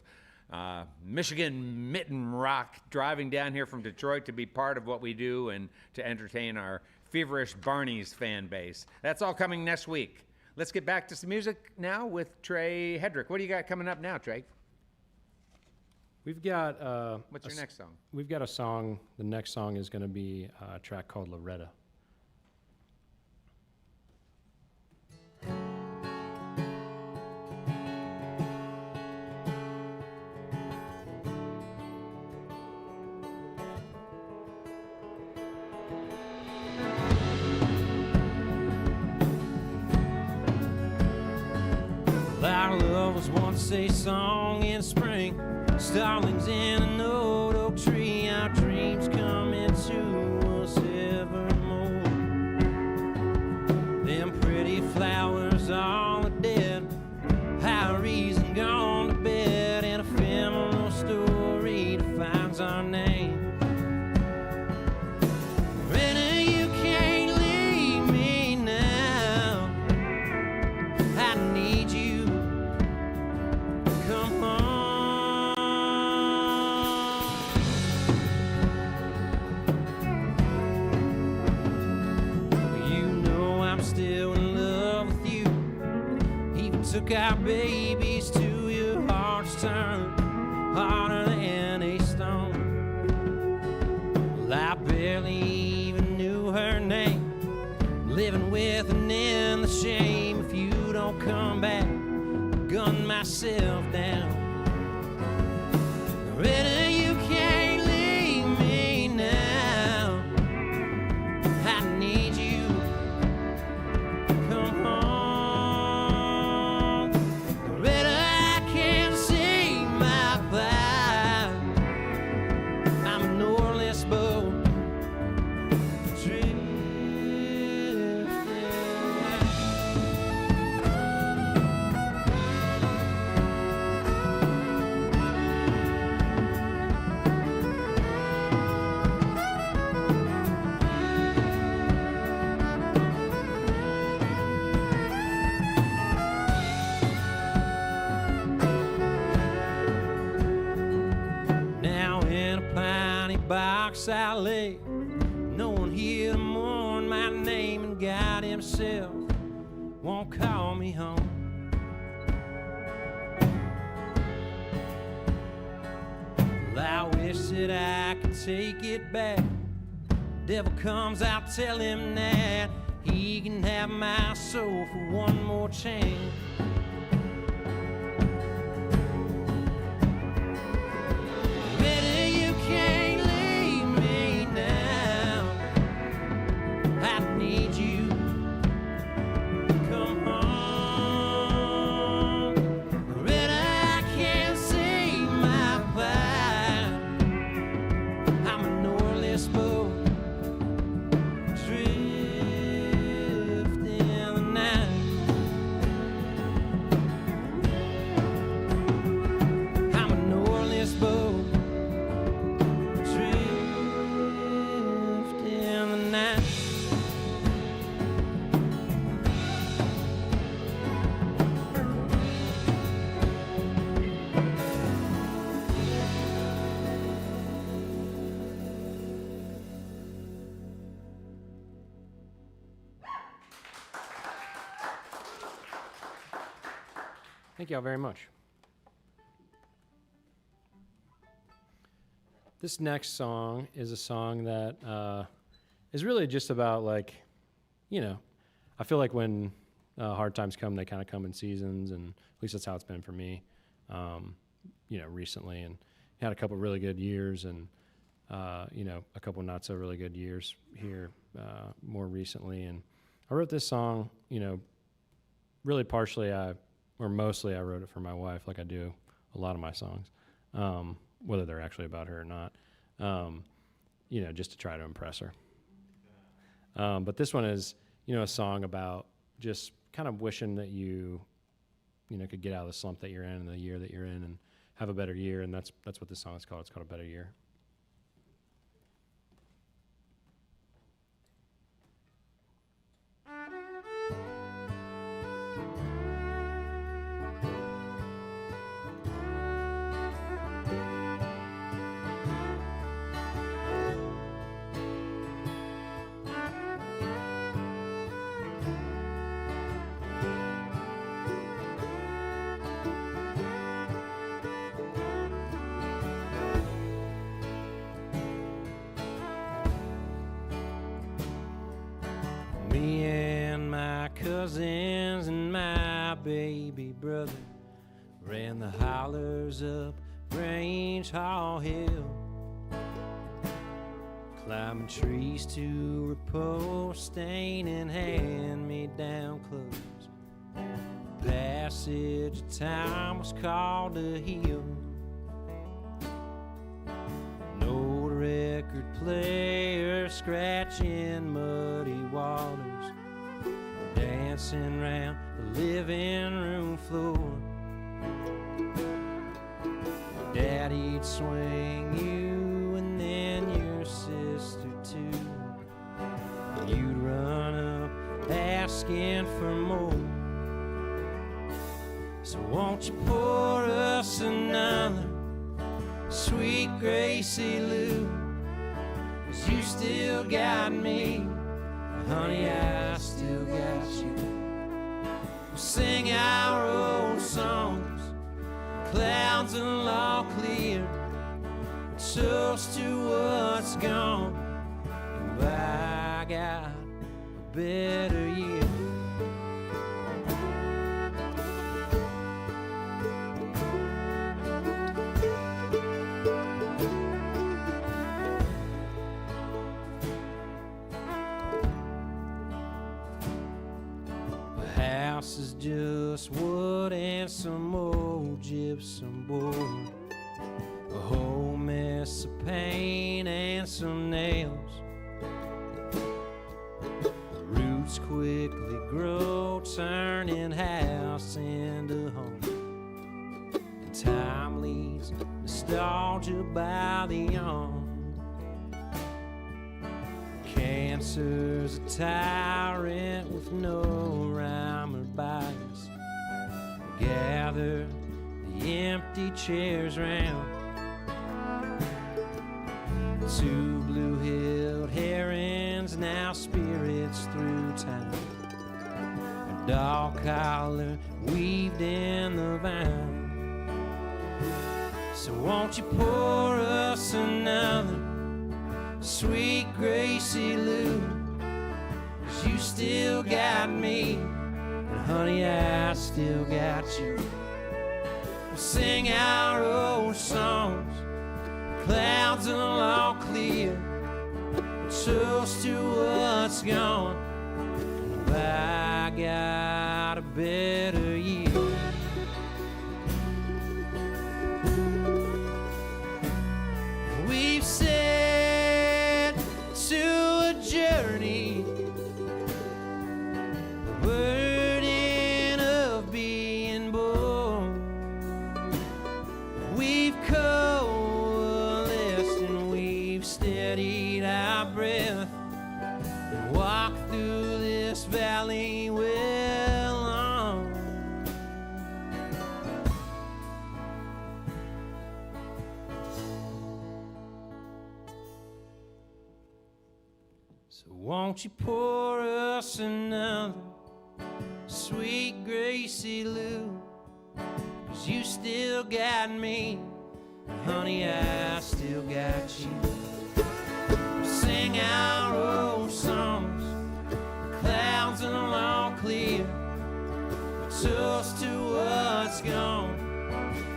Michigan mitten rock driving down here from Detroit to be part of what we do and to entertain our feverish Barney's fan base. That's all coming next week. Let's get back to some music now with Trey Hedrick. What do you got coming up now, Trey? We've got What's your next song? We've got a song. The next song is going to be a track called Loretta. Our love was once a song in spring, starlings in an old oak tree, our dreams come into us evermore. Them pretty flowers all are dead, our reason gone to bed, an ephemeral story defines our name. Really, you can't leave me now, I need you. Come on. You know I'm still in love with you. Even took our babies to your heart's turn harder than a stone. Well, I barely even knew her name. Living with an in the shame. If you don't come back, gun myself down. Loretta, you can't leave me now, I need you. Come on. Loretta, I can't see my fire, I'm an oarless boat drifting. Now in a piney box I lay, no one here to mourn my name, and God himself won't call me home. Well, I wish that I could take it back. Devil comes out, tell him that he can have my soul for one more chance. Loretta, you can't leave me now, I need you. Come on. Loretta, I can't see my fire, I'm an Thank y'all very much. This next song is a song that is really just about, like, you know, I feel like when hard times come, they kind of come in seasons, and at least that's how it's been for me, you know, recently. And had a couple really good years, and you know, a couple not so really good years here more recently. And I wrote this song, you know, really partially or mostly I wrote it for my wife, like I do a lot of my songs, whether they're actually about her or not, you know, just to try to impress her. But this one is, you know, a song about just kind of wishing that you know, could get out of the slump that you're in and the year that you're in and have a better year. And that's what this song is called. It's called A Better Year. Me and my cousins and my baby brother ran the hollers up Grange Hall Hill, climbing trees to repose, staining hand-me-down clothes. Passage of time was called a hill. No record player scratching muddy waters, dancing round the living room floor. Daddy'd swing you and then your sister too. You'd run up asking for more. So won't you pour us another sweet Gracie Lou? 'Cause you still got me, honey, I still got you. We'll sing our old songs, clouds and all clear, toast to what's gone, and by God, a better year. House is just wood and some old gypsum board, a whole mess of paint and some nails. The roots quickly grow, turning house into home, and time leaves nostalgia by the arm. Cancer's a tyrant with no rhyme or bias. Gather the empty chairs round. Two blue-hilled herons, now spirits through time. A dog collar weaved in the vine. So won't you pour us another sweet Gracie Lou? 'Cause you still got me, and honey, I still got you. We'll sing our old songs, clouds will all clear, toast to what's gone, and by God, a better year. We've said to a journey, the burden of being born. We've coalesced and we've steadied our breath and walked through this valley well on. So won't you pour us another sweet Gracie Lou? 'cause you still got me. Honey, I still got you. Sing our old songs, clouds and all clear. Toast to what's gone,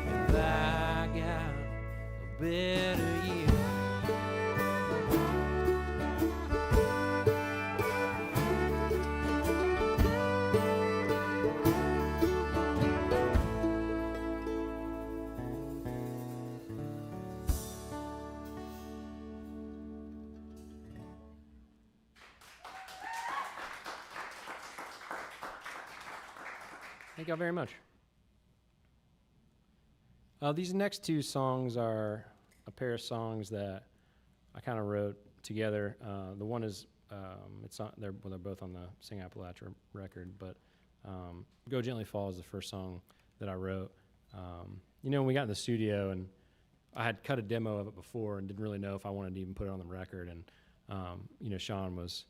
and I got a better year. Thank y'all very much. These next two songs are a pair of songs that I kind of wrote together. The one is, they're both on the Sing Appalachia record, but Go Gently Fall is the first song that I wrote. When we got in the studio, and I had cut a demo of it before and didn't really know if I wanted to even put it on the record, and Sean was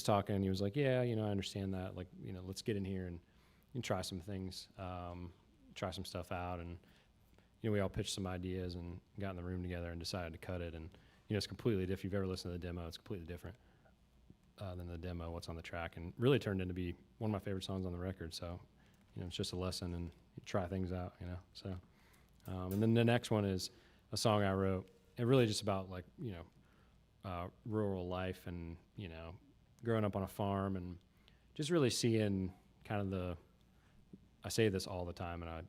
talking, and he was like, yeah, I understand that, like, let's get in here and try some things, try some stuff out, and we all pitched some ideas and got in the room together and decided to cut it. And it's completely different. If you've ever listened to the demo, it's completely different than the demo, what's on the track, and really turned into be one of my favorite songs on the record. So it's just a lesson, and you try things out, So and then the next one is a song I wrote, and really just about like rural life and growing up on a farm, and just really seeing kind of I say this all the time, and I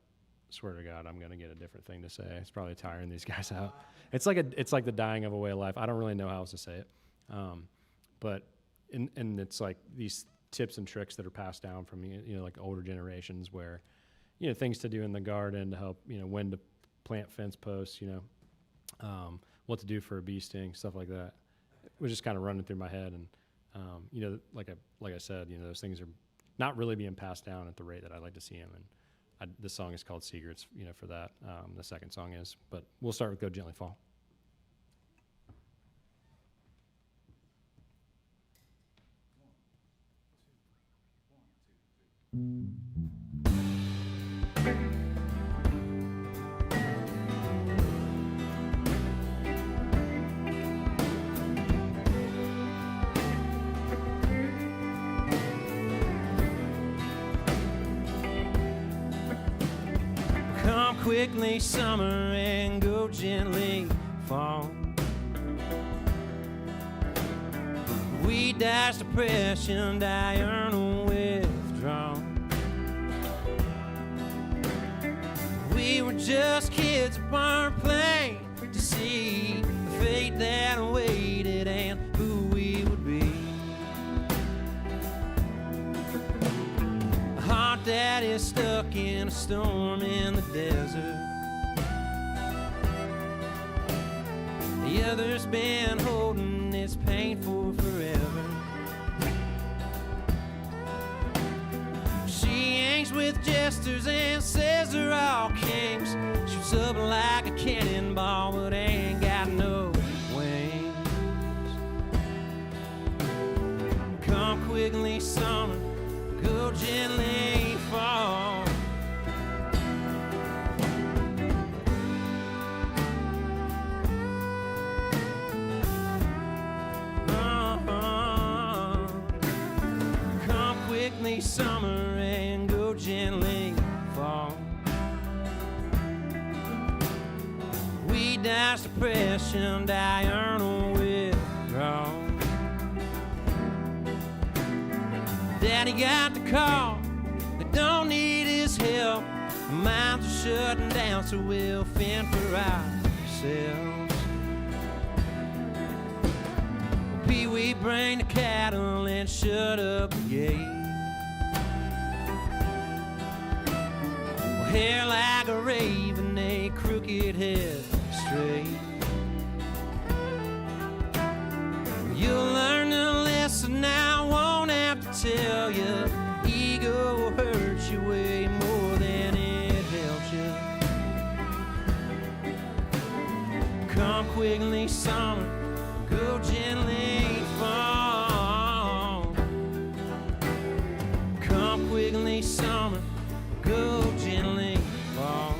swear to God, I'm going to get a different thing to say. It's probably tiring these guys out. It's like the dying of a way of life. I don't really know how else to say it. But it's like these tips and tricks that are passed down from, like older generations, where, things to do in the garden to help, when to plant fence posts, what to do for a bee sting, stuff like that. It was just kind of running through my head. And, like I said, those things are not really being passed down at the rate that I'd like to see them. And this song is called Secrets, for that. The second song is, but we'll start with Go Gently Fall. Come quickly, summer, and go gently fall. We dash depression, diurnal withdrawal. We were just kids upon a plane to see the fate that awaited and who we would be. A heart that is stuck in a storm in the desert. The other's been holding its pain for forever. She hangs with jesters and says they're all kings. Shoots up like a cannonball but ain't got no wings. Come quickly, summer, go gently fall. Summer and go gently fall. We dash depression, diurnal withdrawal. Daddy got the call, they don't need his help. The mines are shutting down, so we'll fend for ourselves. Pee-wee, bring the cattle and shut up the gate. Hair like a raven, a crooked head straight. You'll learn the lesson now, won't have to tell you. Ego will hurt you way more than it helps you. Come quickly, summer, go gently fall. Come quickly, summer, go gently fall.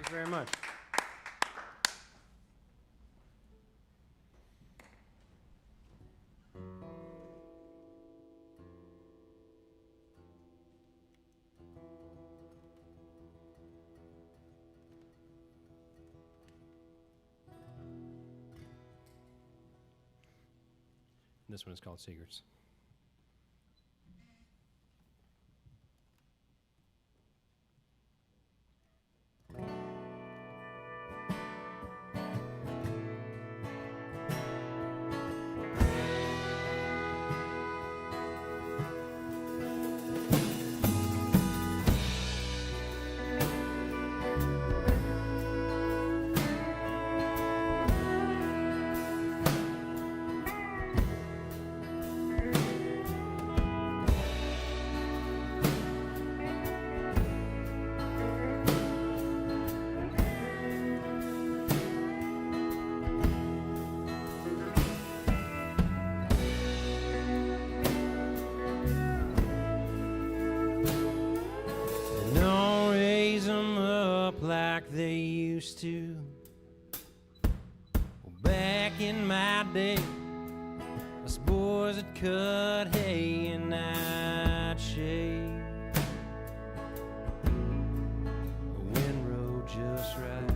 Thank you very much. This one is called Secrets. Like they used to. Well, back in my day, us boys that cut hay in nightshade. The wind rode just right.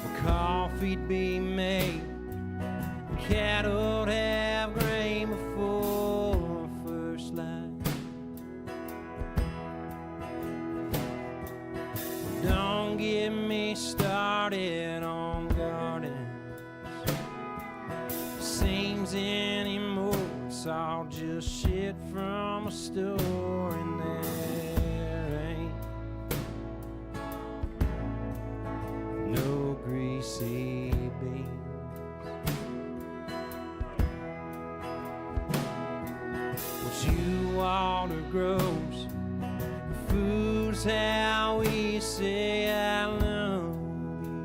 Well, coffee'd be made, cattle'd have grain before first light. Don't get me started on gardens. Seems anymore it's all just shit from a store, and there ain't no greasy beans. What you water grows, food's how we say I love you.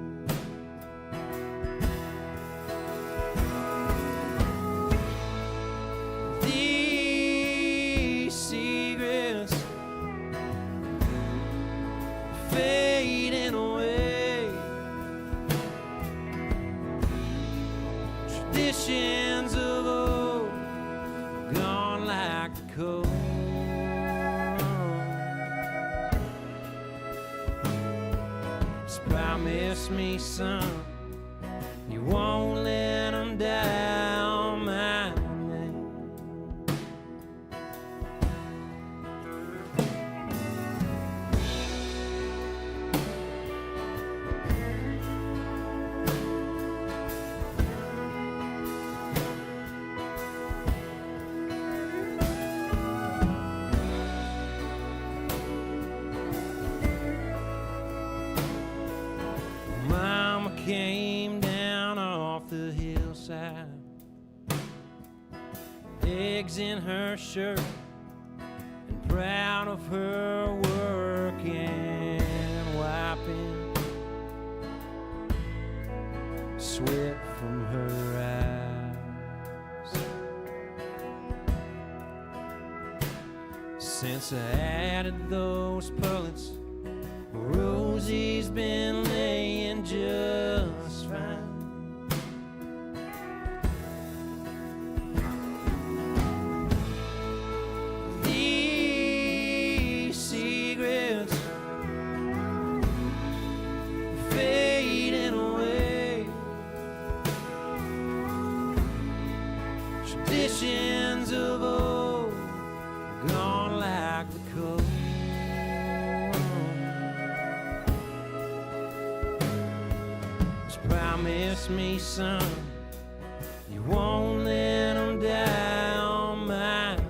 These secrets fading away. Traditions of old gone like the cold. Promise me, son, you won't let them down my name. Came down off the hillside, eggs in her shirt, and proud of her work and wiping sweat from her eyes. Since I added those pullets, Rosie's been laying just fine. These secrets fading away. Traditions of old gone like the cold. Promise me, son, you won't let them down my name.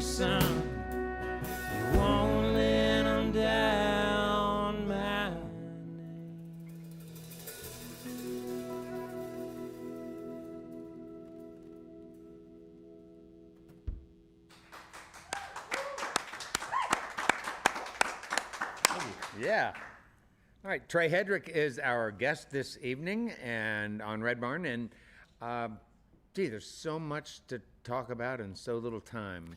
son. You won't let them down my name. Yeah. All right, Trey Hedrick is our guest this evening and on Red Barn, and gee, there's so much to talk about and so little time.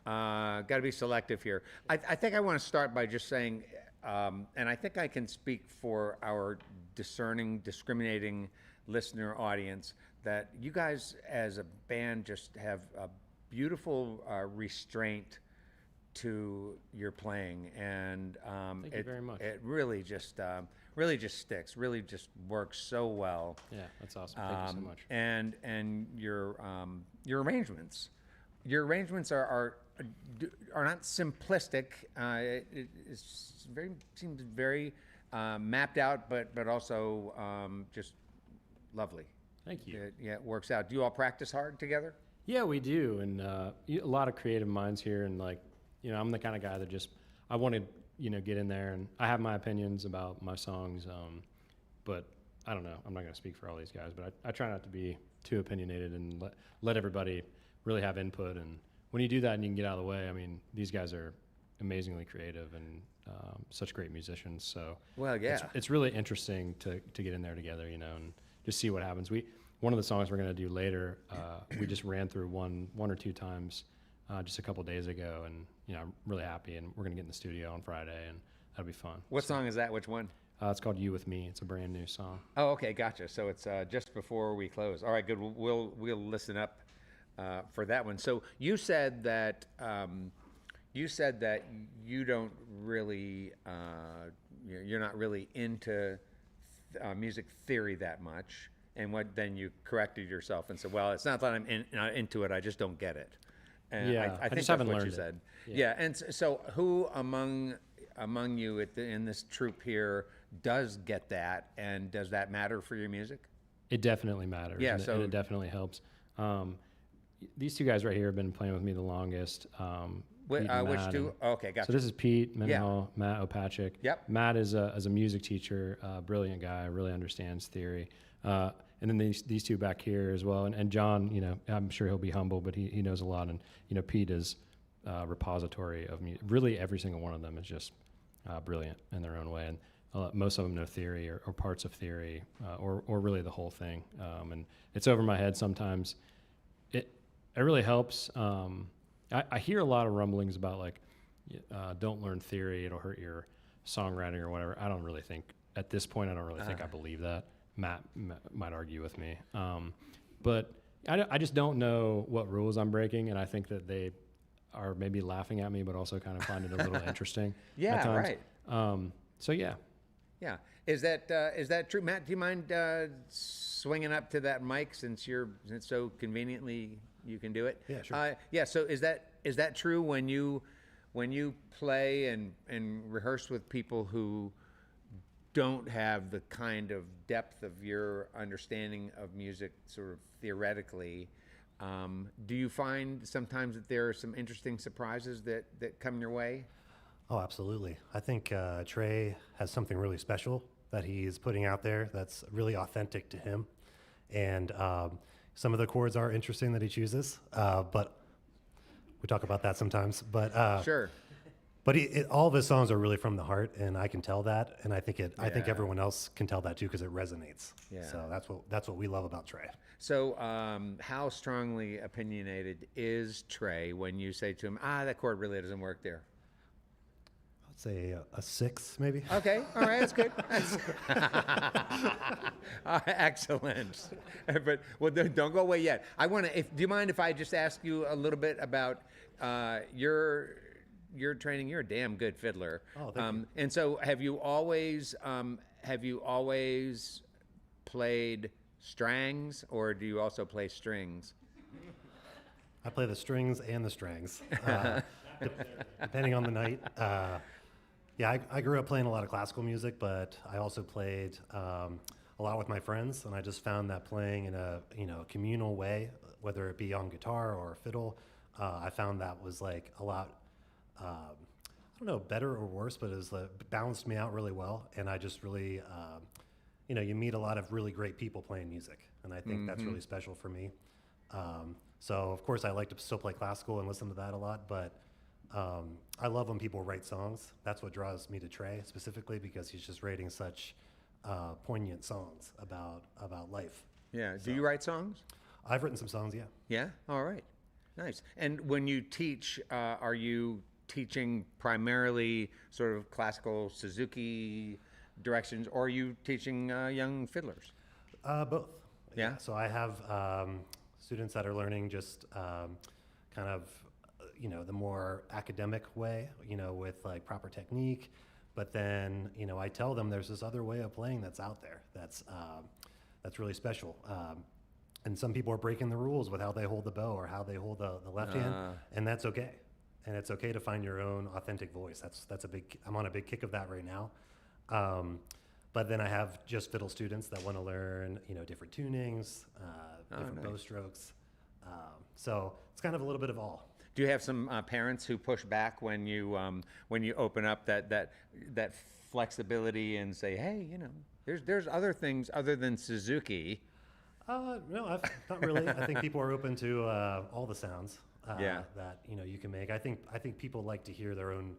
Got to be selective here. I think I want to start by just saying, and I think I can speak for our discerning, discriminating listener audience, that you guys as a band just have a beautiful restraint to your playing, and Thank you very much. it really just sticks, really just works so well. Yeah, that's awesome. Thank you so much. And your arrangements, are not simplistic. Seems very mapped out, but also just lovely. Thank you. It works out. Do you all practice hard together? Yeah, we do, and a lot of creative minds here, and like, you know, I'm the kind of guy that just, I want to, you know, get in there, and I have my opinions about my songs, but I don't know, I'm not going to speak for all these guys, but I try not to be too opinionated and let everybody really have input, and when you do that and you can get out of the way, I mean, these guys are amazingly creative and such great musicians, so Well, yeah. it's really interesting to get in there together, you know, and just see what happens. One of the songs we're going to do later, we just ran through one or two times just a couple days ago, and you know, I'm really happy, and we're going to get in the studio on Friday, and that'll be fun. What song is that? Which one? It's called You With Me. It's a brand new song. Oh, okay, gotcha. So it's just before we close. All right, good. We'll listen up for that one. So you said that you don't really you're not really into music theory that much, and then you corrected yourself and said, well, it's not that I'm not into it. I just don't get it. And Yeah, I think I just that's haven't what learned you it. said. Yeah. Yeah, and so who among you in this troupe here does get that, and does that matter for your music? It definitely matters. Yeah, and, so- and it definitely helps. These two guys right here have been playing with me the longest. Pete and Which Matt, two? and- Okay, gotcha. So this is Pete Yeah. Mendenhall, Matt Opachik. Yep. Matt is a music teacher, brilliant guy, really understands theory. And then these two back here as well. And John, you know, I'm sure he'll be humble, but he knows a lot. And, you know, Pete is a repository of music. Really every single one of them is just brilliant in their own way. And most of them know theory or parts of theory or really the whole thing. And it's over my head sometimes. It really helps. I hear a lot of rumblings about like, don't learn theory, it'll hurt your songwriting or whatever. I don't really think, at this point, I don't really think I believe that. Matt might argue with me. But I just don't know what rules I'm breaking, and I think that they are maybe laughing at me, but also kind of find it a little interesting Yeah, at times. right. So yeah. Yeah. Is that true? Matt, do you mind swinging up to that mic since so conveniently you can do it? Yeah, sure. Yeah. So is that true when you play and rehearse with people who don't have the kind of depth of your understanding of music sort of theoretically, do you find sometimes that there are some interesting surprises that come your way? Oh, absolutely. I think Trey has something really special that he's putting out there that's really authentic to him. And some of the chords are interesting that he chooses, but we talk about that sometimes. But Sure. But all of his songs are really from the heart, and I can tell that, and I think I think Yeah. everyone else can tell that too because it resonates. Yeah. So that's what we love about Trey. So how strongly opinionated is Trey when you say to him, that chord really doesn't work there? I'd say a 6 maybe. Okay, all right, that's good. Excellent. But don't go away yet. Do you mind if I just ask you a little bit about your training? You're a damn good fiddler. Oh, thank you. And so, have you always played strangs, or do you also play strings? I play the strings and the strangs, depending on the night. Yeah, I grew up playing a lot of classical music, but I also played a lot with my friends, and I just found that playing in a communal way, whether it be on guitar or fiddle, I found that was like a lot, I don't know, better or worse, but it was balanced me out really well. And I just really, you meet a lot of really great people playing music, and I think that's really special for me. So of course I like to still play classical and listen to that a lot, but I love when people write songs. That's what draws me to Trey specifically, because he's just writing such poignant songs about life. Yeah. Do you write songs? I've written some songs, yeah. Yeah. All right. Nice. And when you teach, are you teaching primarily sort of classical Suzuki directions, or are you teaching young fiddlers? Both. Yeah? So I have students that are learning just kind of, the more academic way, with like proper technique. But then, I tell them there's this other way of playing that's out there that's really special. And some people are breaking the rules with how they hold the bow or how they hold the left hand, and that's okay. And it's okay to find your own authentic voice. I'm on a big kick of that right now. But then I have just fiddle students that want to learn, different tunings, different bow strokes. So it's kind of a little bit of all. Do you have some parents who push back when you open up that flexibility and say, hey, there's other things other than Suzuki? No, not really. I think people are open to all the sounds that you can make. I think people like to hear their own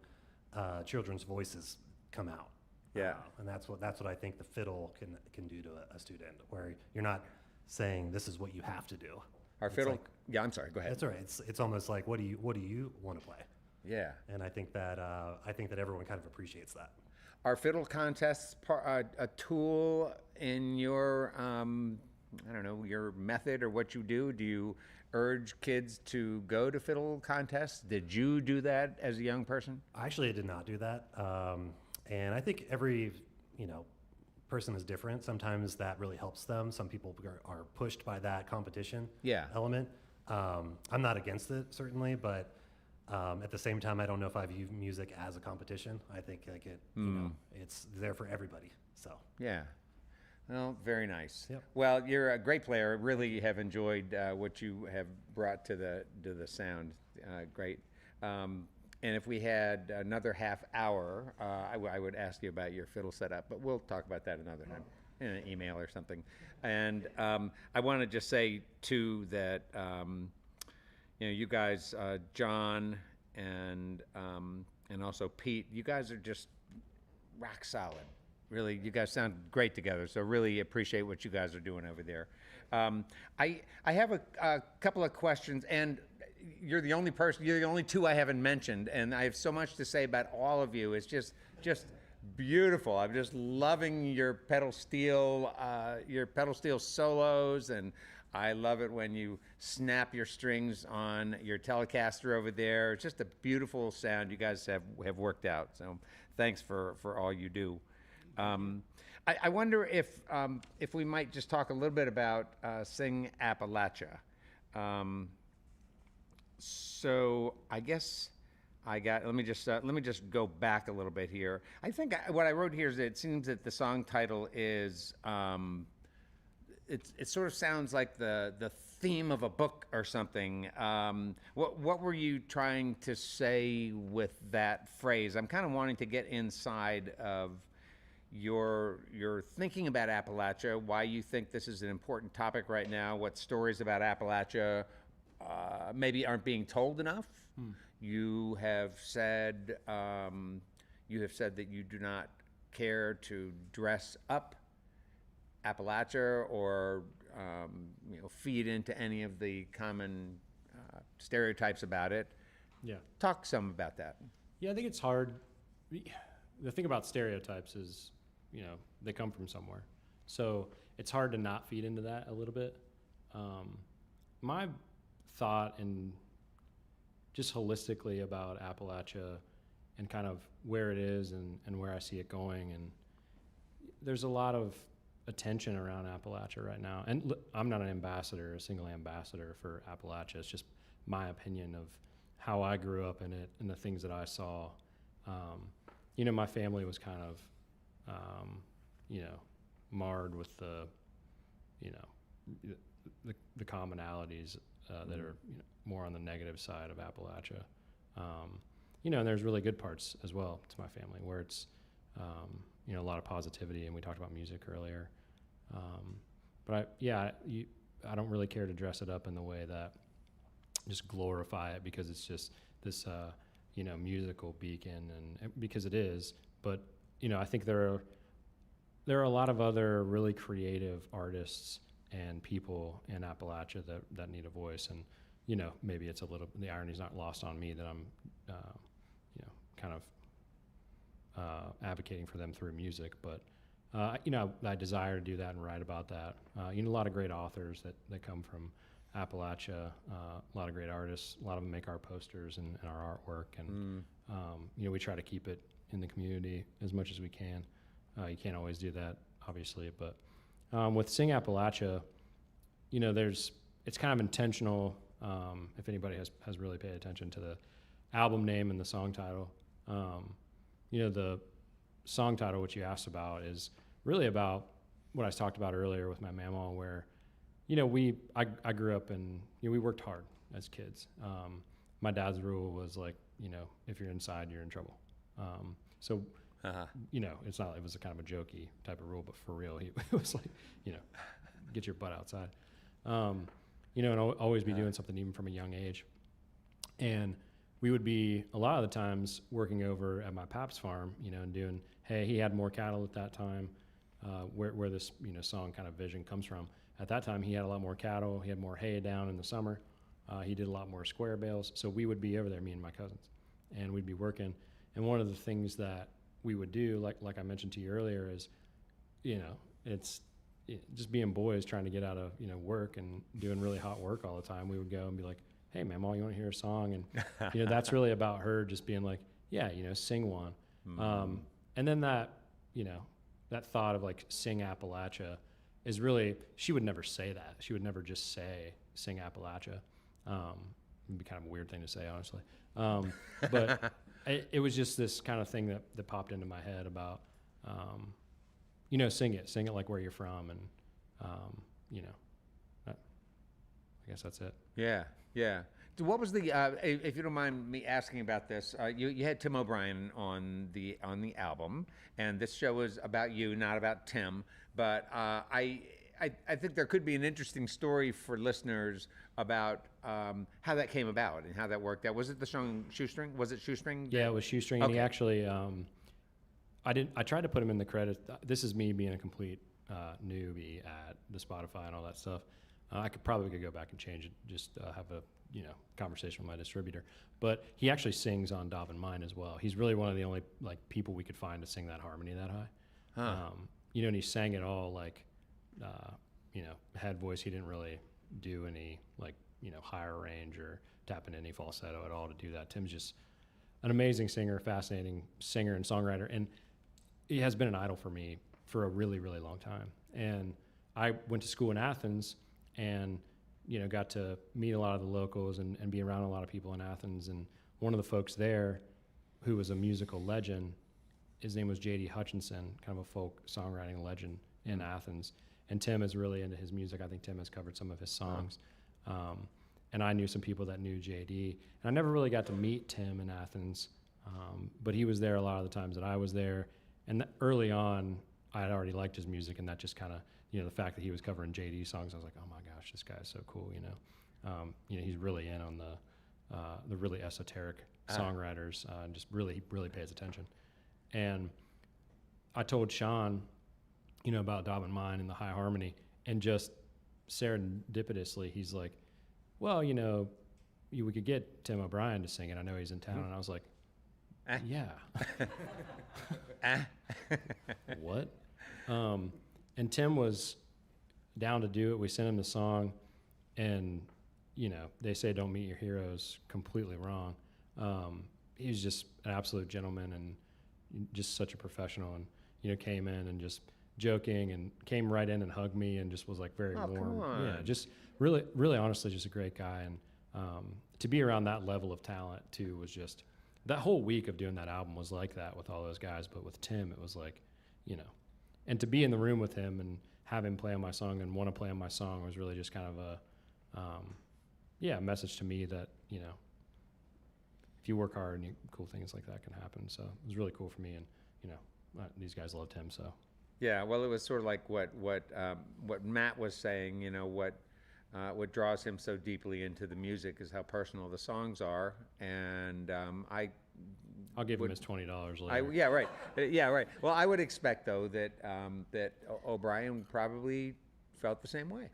children's voices come out. Yeah, and that's what I think the fiddle can do to a student, where you're not saying this is what you have to do. Our It's fiddle. like, Yeah, I'm sorry. Go ahead. that's all right. It's almost like what do you want to play? Yeah. And I think that everyone kind of appreciates that. Are fiddle contests a tool in your your method or what you do? Do you urge kids to go to fiddle contests? Did you do that as a young person? Actually, I did not do that. And I think every, person is different. Sometimes that really helps them. Some people are pushed by that competition element. I'm not against it, certainly, but at the same time, I don't know if I view music as a competition. I think it's there for everybody. So Yeah. Well, very nice. Yep. Well, you're a great player. Really have enjoyed what you have brought to the sound. Great. And if we had another half hour, I would ask you about your fiddle setup, but we'll talk about that another time in an email or something. And I want to just say too that you guys, John and also Pete, you guys are just rock solid. Really, you guys sound great together. So really appreciate what you guys are doing over there. I have a couple of questions, and you're the only two I haven't mentioned, and I have so much to say about all of you. It's just beautiful. I'm just loving your pedal steel solos, and I love it when you snap your strings on your Telecaster over there. It's just a beautiful sound you guys have worked out. So thanks for all you do. I wonder if we might just talk a little bit about Sing Appalachia. So I guess let me just go back a little bit here. I think what I wrote here is that it seems that the song title is it sort of sounds like the theme of a book or something. What were you trying to say with that phrase? I'm kind of wanting to get inside of your thinking about Appalachia, why you think this is an important topic right now, what stories about Appalachia maybe aren't being told enough. You have said that you do not care to dress up Appalachia or feed into any of the common stereotypes about it. Yeah. Talk some about that. Yeah, I think it's hard. The thing about stereotypes is, they come from somewhere. So it's hard to not feed into that a little bit. My thought and just holistically about Appalachia and kind of where it is and where I see it going. And there's a lot of attention around Appalachia right now. And I'm not a single ambassador for Appalachia. It's just my opinion of how I grew up in it and the things that I saw. My family was kind of, marred with the the commonalities that are more on the negative side of Appalachia. And there's really good parts as well to my family where it's a lot of positivity, and we talked about music earlier. But I don't really care to dress it up in the way that just glorify it because it's just this musical beacon, and because it is. But I think there are a lot of other really creative artists and people in Appalachia that need a voice, and maybe it's the irony's not lost on me that I'm kind of advocating for them through music, but I desire to do that and write about that. A lot of great authors that come from Appalachia, a lot of great artists, a lot of them make our posters and our artwork, and we try to keep it in the community as much as we can. You can't always do that, obviously, but with Sing Appalachia, it's kind of intentional. If anybody has really paid attention to the album name and the song title, the song title, which you asked about, is really about what I talked about earlier with my mama, where, I grew up and we worked hard as kids. My dad's rule was like, if you're inside, you're in trouble. It's not, it was a kind of a jokey type of rule, but for real, it was like, get your butt outside. And I'll always be doing something even from a young age. And we would be a lot of the times working over at my pap's farm, and doing, he had more cattle at that time, where this, song kind of vision comes from. At that time, he had a lot more cattle. He had more hay down in the summer. He did a lot more square bales. So we would be over there, me and my cousins, and we'd be working. And one of the things that we would do, like I mentioned to you earlier, is, it's just being boys trying to get out of, work and doing really hot work all the time. We would go and be like, hey, Mama, you want to hear a song? And, that's really about her just being like, yeah, sing one. And then that thought of like sing Appalachia is really, she would never say that. She would never just say sing Appalachia. It'd be kind of a weird thing to say, honestly. But it was just this kind of thing that popped into my head about, sing it like where you're from. And, I guess that's it. Yeah. Yeah. So what was the, if you don't mind me asking about this, you had Tim O'Brien on the album, and this show was about you, not about Tim. But I think there could be an interesting story for listeners about how that came about and how that worked out. Was it the song Shoestring? Was it Shoestring? Yeah, it was Shoestring. Okay. And he actually, I tried to put him in the credits. This is me being a complete newbie at the Spotify and all that stuff. I could probably go back and change it, just have a conversation with my distributor. But he actually sings on Dove and Mine as well. He's really one of the only people we could find to sing that harmony that high. Huh. And he sang it all head voice. He didn't really do any higher range or tap into any falsetto at all to do that. Tim's just an amazing singer, fascinating singer and songwriter, and he has been an idol for me for a really, really long time. And I went to school in Athens and got to meet a lot of the locals and be around a lot of people in Athens. And one of the folks there who was a musical legend, his name was J.D. Hutchinson, kind of a folk songwriting legend in Athens. And Tim is really into his music. I think Tim has covered some of his songs. And I knew some people that knew J.D. And I never really got to meet Tim in Athens, but he was there a lot of the times that I was there. And early on, I had already liked his music, and that just kind of, the fact that he was covering J.D. songs, I was like, oh my gosh, this guy is so cool, he's really in on the really esoteric songwriters, and just really pays attention. And I told Sean, about Dove and Mine and the high harmony, and just serendipitously, he's like, well, we could get Tim O'Brien to sing it. I know he's in town. And I was like, yeah. What? And Tim was down to do it. We sent him the song, and, they say don't meet your heroes, completely wrong. He was just an absolute gentleman and just such a professional, and, came in and just joking and came right in and hugged me and just was very warm. Come on. Yeah, just really, really honestly, just a great guy. And to be around that level of talent too was just, that whole week of doing that album was like that with all those guys. But with Tim, it was and to be in the room with him and have him play on my song and want to play on my song was really just kind of a message to me that, you know, if you work hard, cool things like that can happen. So it was really cool for me, and you know, these guys loved him. So Yeah, well, it was sort of like what Matt was saying. You know, what draws him so deeply into the music is how personal the songs are, and I'll give him his $20 later. yeah, right, yeah, right. Well, I would expect though that O'Brien probably felt the same way.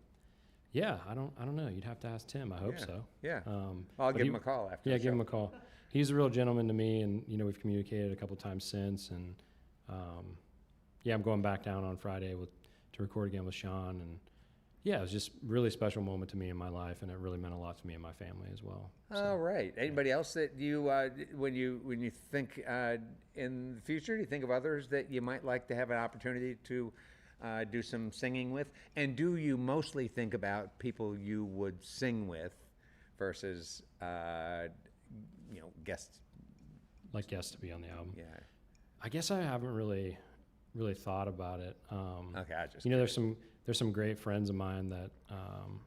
Yeah, I don't know. You'd have to ask Tim. I hope Yeah, so. yeah. I'll but give him a call after. Yeah, the give show. him a call. He's a real gentleman to me, and you know, we've communicated a couple times since, and yeah, I'm going back down on Friday to record again with Sean, and yeah, it was just really special moment to me in my life, and it really meant a lot to me and my family as well. All right. Anybody else that you, when you think in the future, do you think of others that you might like to have an opportunity to do some singing with? And do you mostly think about people you would sing with versus, you know, guests? Like guests to be on the album. Yeah. I guess I haven't really thought about it. Okay, I just. You know, there's some great friends of mine that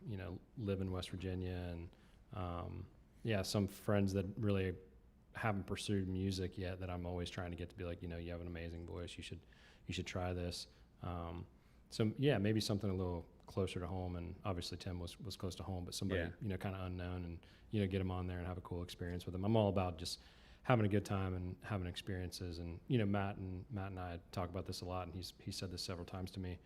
you know, live in West Virginia, and yeah, some friends that really haven't pursued music yet that I'm always trying to get to be like, you know, you have an amazing voice. You should try this. So yeah, maybe something a little closer to home, and obviously Tim was close to home, but somebody, Yeah. you know, kind of unknown, and you know, get him on there and have a cool experience with him. I'm all about just having a good time and having experiences, and you know, Matt and I talk about this a lot, and he said this several times to me.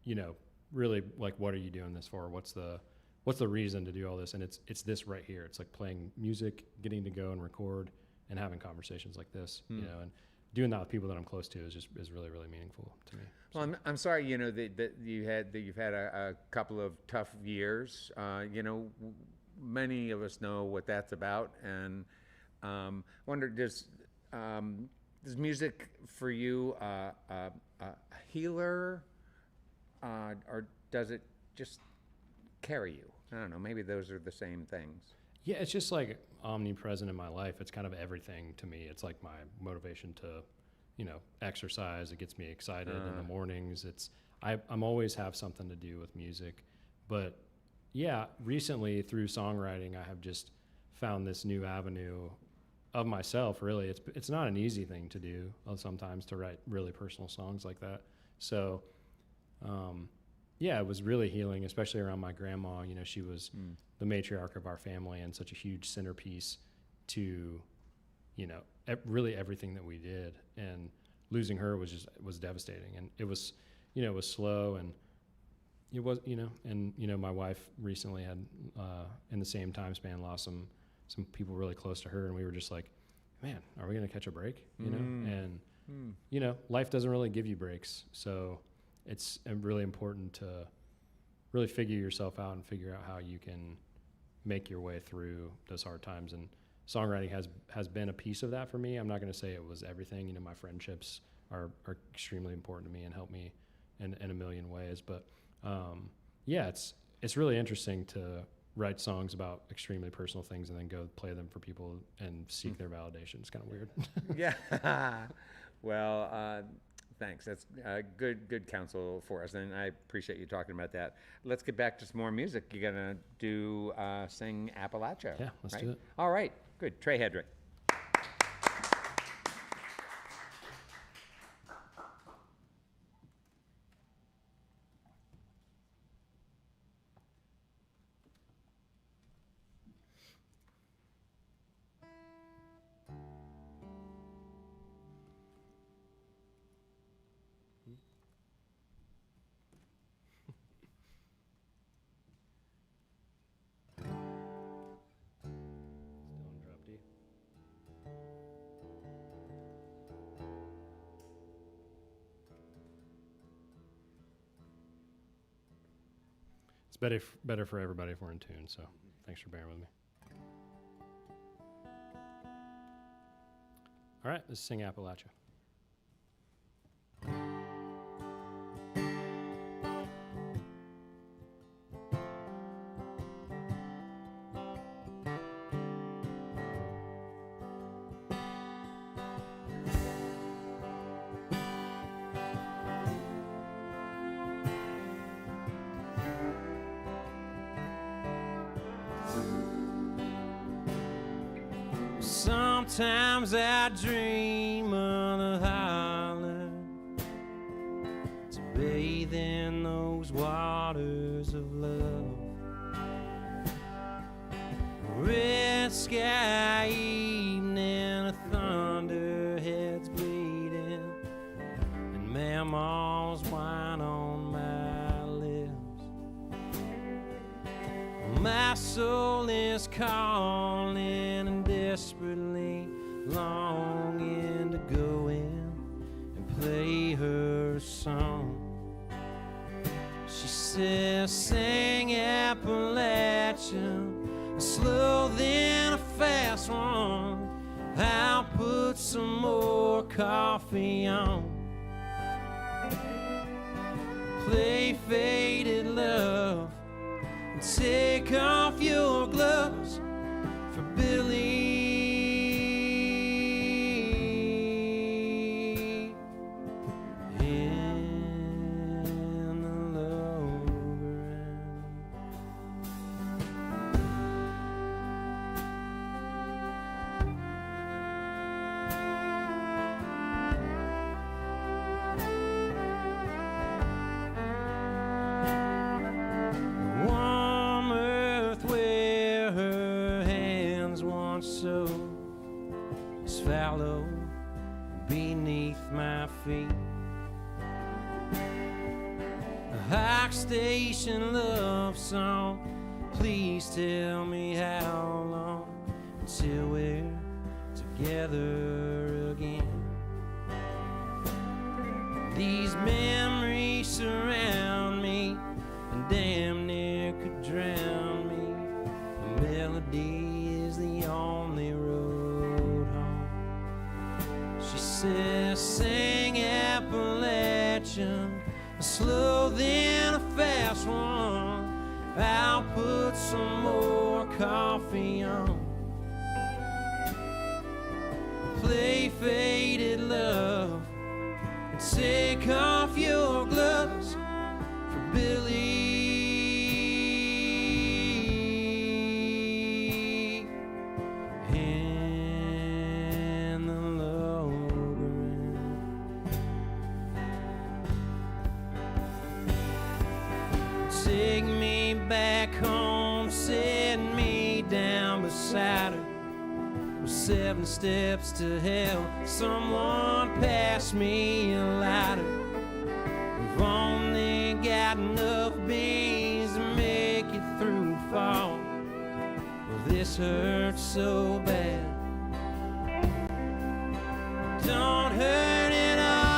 You know, really, like, what are you doing this for? What's the reason to do all this? And it's this right here. It's like playing music, getting to go and record, and having conversations like this. You know, and doing that with people that I'm close to is really, really meaningful to me. Well, I'm sorry, you know, that you've had a couple of tough years. You know, many of us know what that's about, and wonder, does music for you a healer, or does it just carry you? I don't know. Maybe those are the same things. Yeah, it's just like omnipresent in my life. It's kind of everything to me. It's like my motivation to, you know, exercise. It gets me excited in the mornings. I'm always have something to do with music. But yeah, recently through songwriting, I have just found this new avenue of myself. Really, it's not an easy thing to do sometimes, to write really personal songs like that. So yeah, it was really healing, especially around my grandma. You know, she was the matriarch of our family and such a huge centerpiece to, you know, really everything that we did. And losing her was devastating. And it was, you know, it was slow, and it was, you know, and, you know, my wife recently had, in the same time span, lost some people really close to her. And we were just like, man, are we going to catch a break? You know? And, you know, life doesn't really give you breaks. So it's really important to really figure yourself out and figure out how you can make your way through those hard times. And songwriting has been a piece of that for me. I'm not going to say it was everything. You know, my friendships are extremely important to me and help me in a million ways. But yeah, it's really interesting to write songs about extremely personal things and then go play them for people and seek their validation. It's kind of weird. Yeah. Well, thanks. That's good counsel for us, and I appreciate you talking about that. Let's get back to some more music. You're gonna sing Appalachia. Yeah, let's right? do it. All right, good. Trey Hedrick. Still in drop D. It's better for everybody if we're in tune, so thanks for bearing with me. All right, let's sing Appalachia. Sometimes I dream of the holler, to bathe in those waters of love. Red sky evening, a thunderhead's bleeding, and mammals whine on my lips. My soul is calling and desperately longing to go in and play her song. She says, sing Appalachian, slow then a fast one. I'll put some more coffee on. Play faded love and take off your gloves for Billy. In the lowland. Warm earth where her hands once sowed is fallow beneath my feet. A high station love song, please tell me how long until we're together again. These memories surround me and damn near could drown me. The melody is the only road home. She says, sing Appalachian, slow then a fast one. I'll put some more coffee on. Play faded love and take off your gloves for Billy. In the lowland. Take me back home, set me down beside her. 7 steps to hell, someone pass me a lighter. We've only got enough beans to make it through fall. Well, this hurts so bad. Don't hurt it all.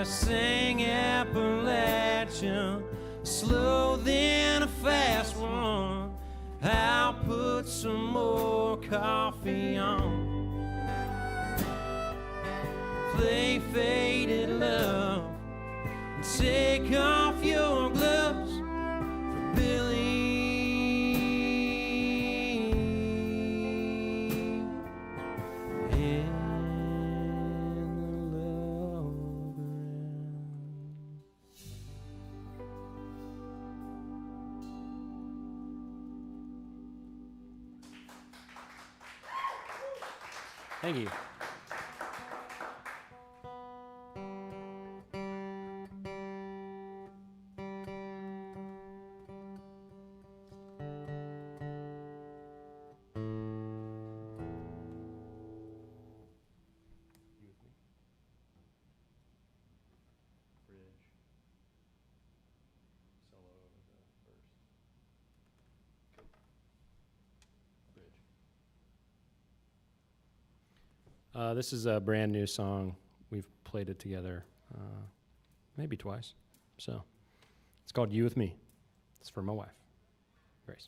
Sing Appalachian, slow then a fast one. I'll put some more coffee on. Play faded love and take off your gloves for Billy. Thank you. This is a brand new song. We've played it together maybe twice. So it's called You With Me. It's for my wife, Grace.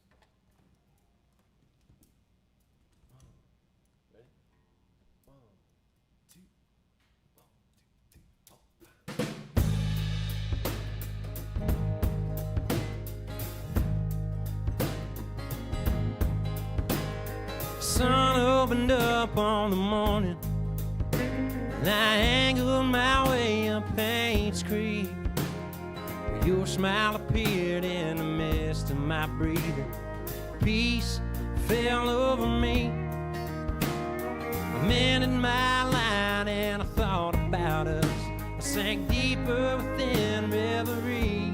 Sun opened up on the morning, and I angled my way up Paints Creek, where your smile appeared in the midst of my breathing. Peace fell over me. I mended my line and I thought about us. I sank deeper within reverie.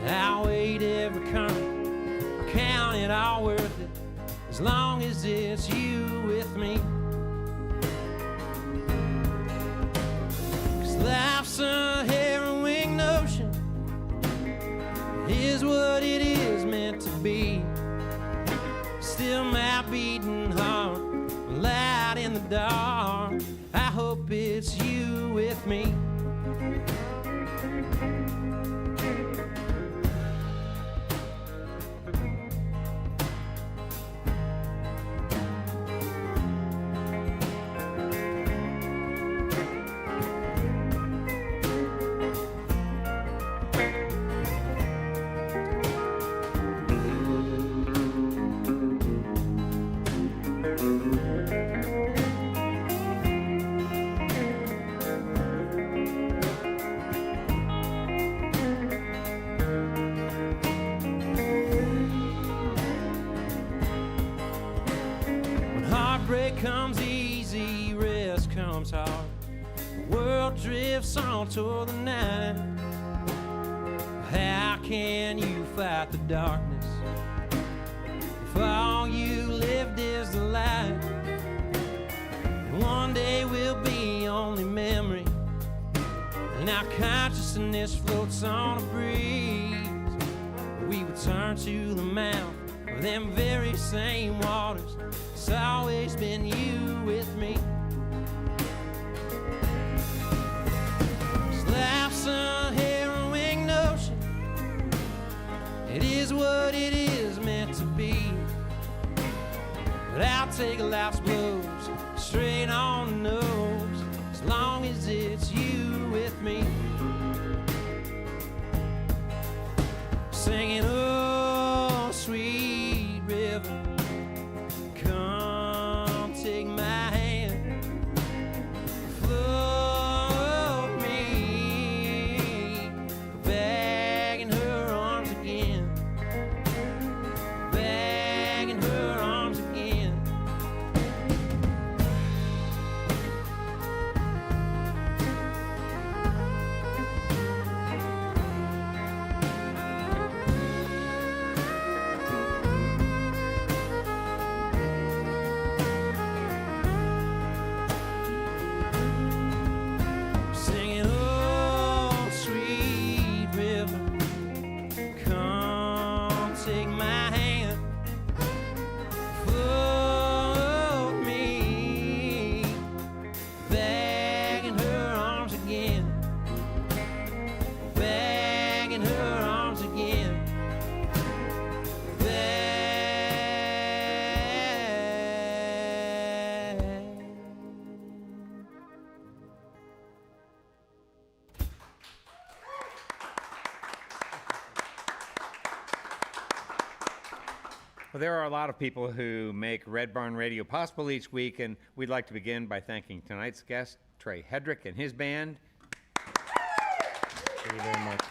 I weighed every current, I count it all worth it, as long as it's you with me. 'Cause life's a harrowing notion, it is what it is meant to be. Still my beating heart, light in the dark, I hope it's you with me. Comes easy, rest comes hard. The world drifts on toward the night. How can you fight the darkness if all you lived is the light? And one day will be only memory, and our consciousness floats on a breeze. We return to the mouth of them very same waters. It's always been you with me. 'Cause life's a harrowing notion, it is what it is meant to be. But I'll take life's blows straight on the nose, as long as it's you with me. Singing, oh, sweet river, come take my hand, float me back in her arms again, back in her arms again. Singing, oh, sweet river, come take my hand, float me back in her arms again, back in her arms again, back. Well, there are a lot of people who make Red Barn Radio possible each week, and we'd like to begin by thanking tonight's guest, Trey Hedrick and his band. Thank you very much.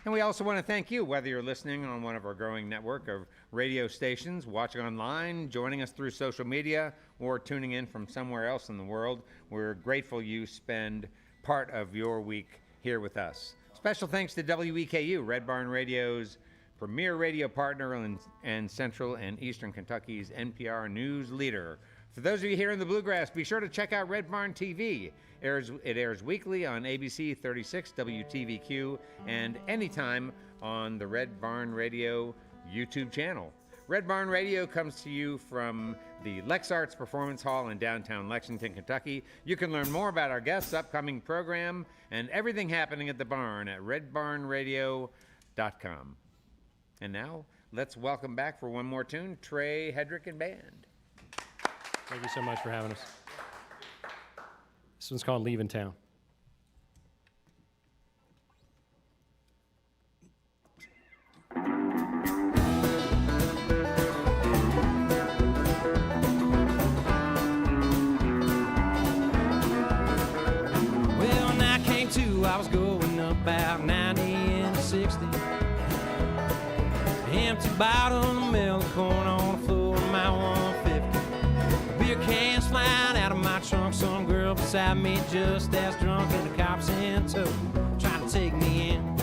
And we also want to thank you, whether you're listening on one of our growing network of radio stations, watching online, joining us through social media, or tuning in from somewhere else in the world. We're grateful you spend part of your week here with us. Special thanks to WEKU, Red Barn Radio's premier radio partner and Central and Eastern Kentucky's NPR news leader. For those of you here in the Bluegrass, be sure to check out Red Barn TV. It airs weekly on ABC 36 WTVQ and anytime on the Red Barn Radio YouTube channel. Red Barn Radio comes to you from the Lex Arts Performance Hall in downtown Lexington, Kentucky. You can learn more about our guests' upcoming program and everything happening at the barn at redbarnradio.com. And now, let's welcome back for one more tune, Trey Hedrick and Band. Thank you so much for having us. This one's called Leaving Town. Well, when I came to, I was going about 90 and 60. Empty bottle of milk corn on the floor of my 150. Beer cans flying out of my trunk. Some girl beside me just as drunk, and the cops in tow, trying to take me in.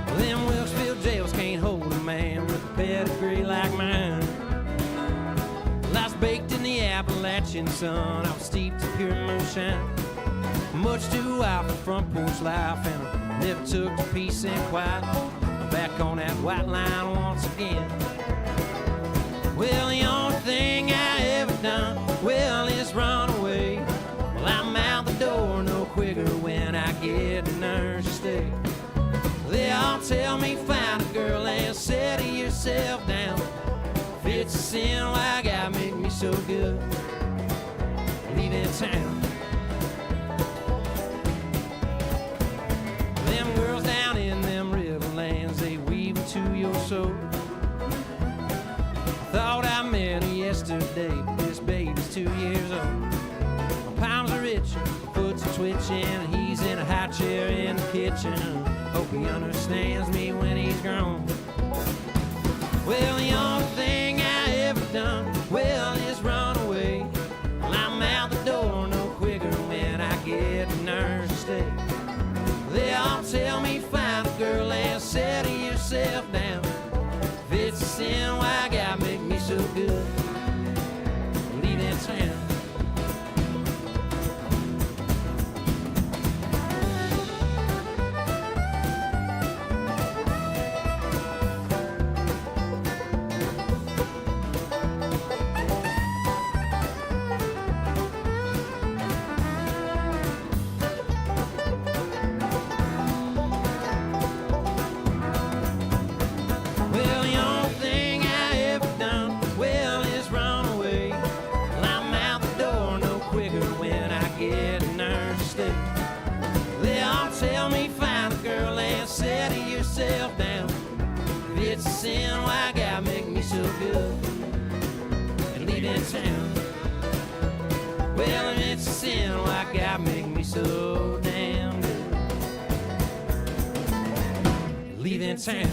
Well, them Wilkesville jails can't hold a man with a pedigree like mine. Well, I was baked in the Appalachian sun. I was steeped in pure moonshine. Much too wild for front porch life, and I never took to peace and quiet. I'm back on that white line once again. Well, the only thing I ever done, well, is run away. Well, I'm out the door no quicker when I get the nerve to stay. They all tell me find a girl and settle yourself down. If it's a sin, why God make me so good? Leaving town. Them girls down in them riverlands, they weave into your soul. Thought I met her yesterday, but this baby's 2 years old. My palms are itching, my foot's are twitching, and he's in a high chair in the kitchen. Hope he understands me when he's grown. Well, the only thing I ever done, well, is run away. Well, I'm out the door no quicker when I get the nerve to stay. They all tell me find a girl and settle yourself down. If it's a sin, why God make me so good? Leaving town. Well, the only thing I ever done, well, is run away. Well, I'm out the door no quicker when I get the nerve to stay. They all tell me find a girl and settle yourself down. If it's a sin, why God make me so good? And leaving town. Well, if it's a sin, why God make me so damn good? And leaving town.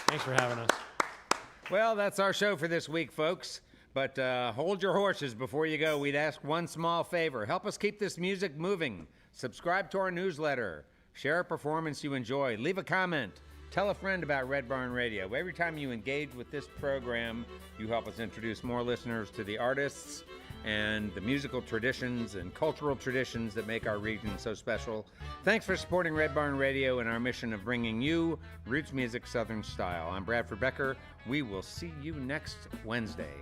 Thanks for having us. Well, that's our show for this week, folks. But hold your horses before you go. We'd ask one small favor. Help us keep this music moving. Subscribe to our newsletter. Share a performance you enjoy. Leave a comment. Tell a friend about Red Barn Radio. Every time you engage with this program, you help us introduce more listeners to the artists and the musical traditions and cultural traditions that make our region so special. Thanks for supporting Red Barn Radio and our mission of bringing you roots music Southern style. I'm Bradford Becker. We will see you next Wednesday.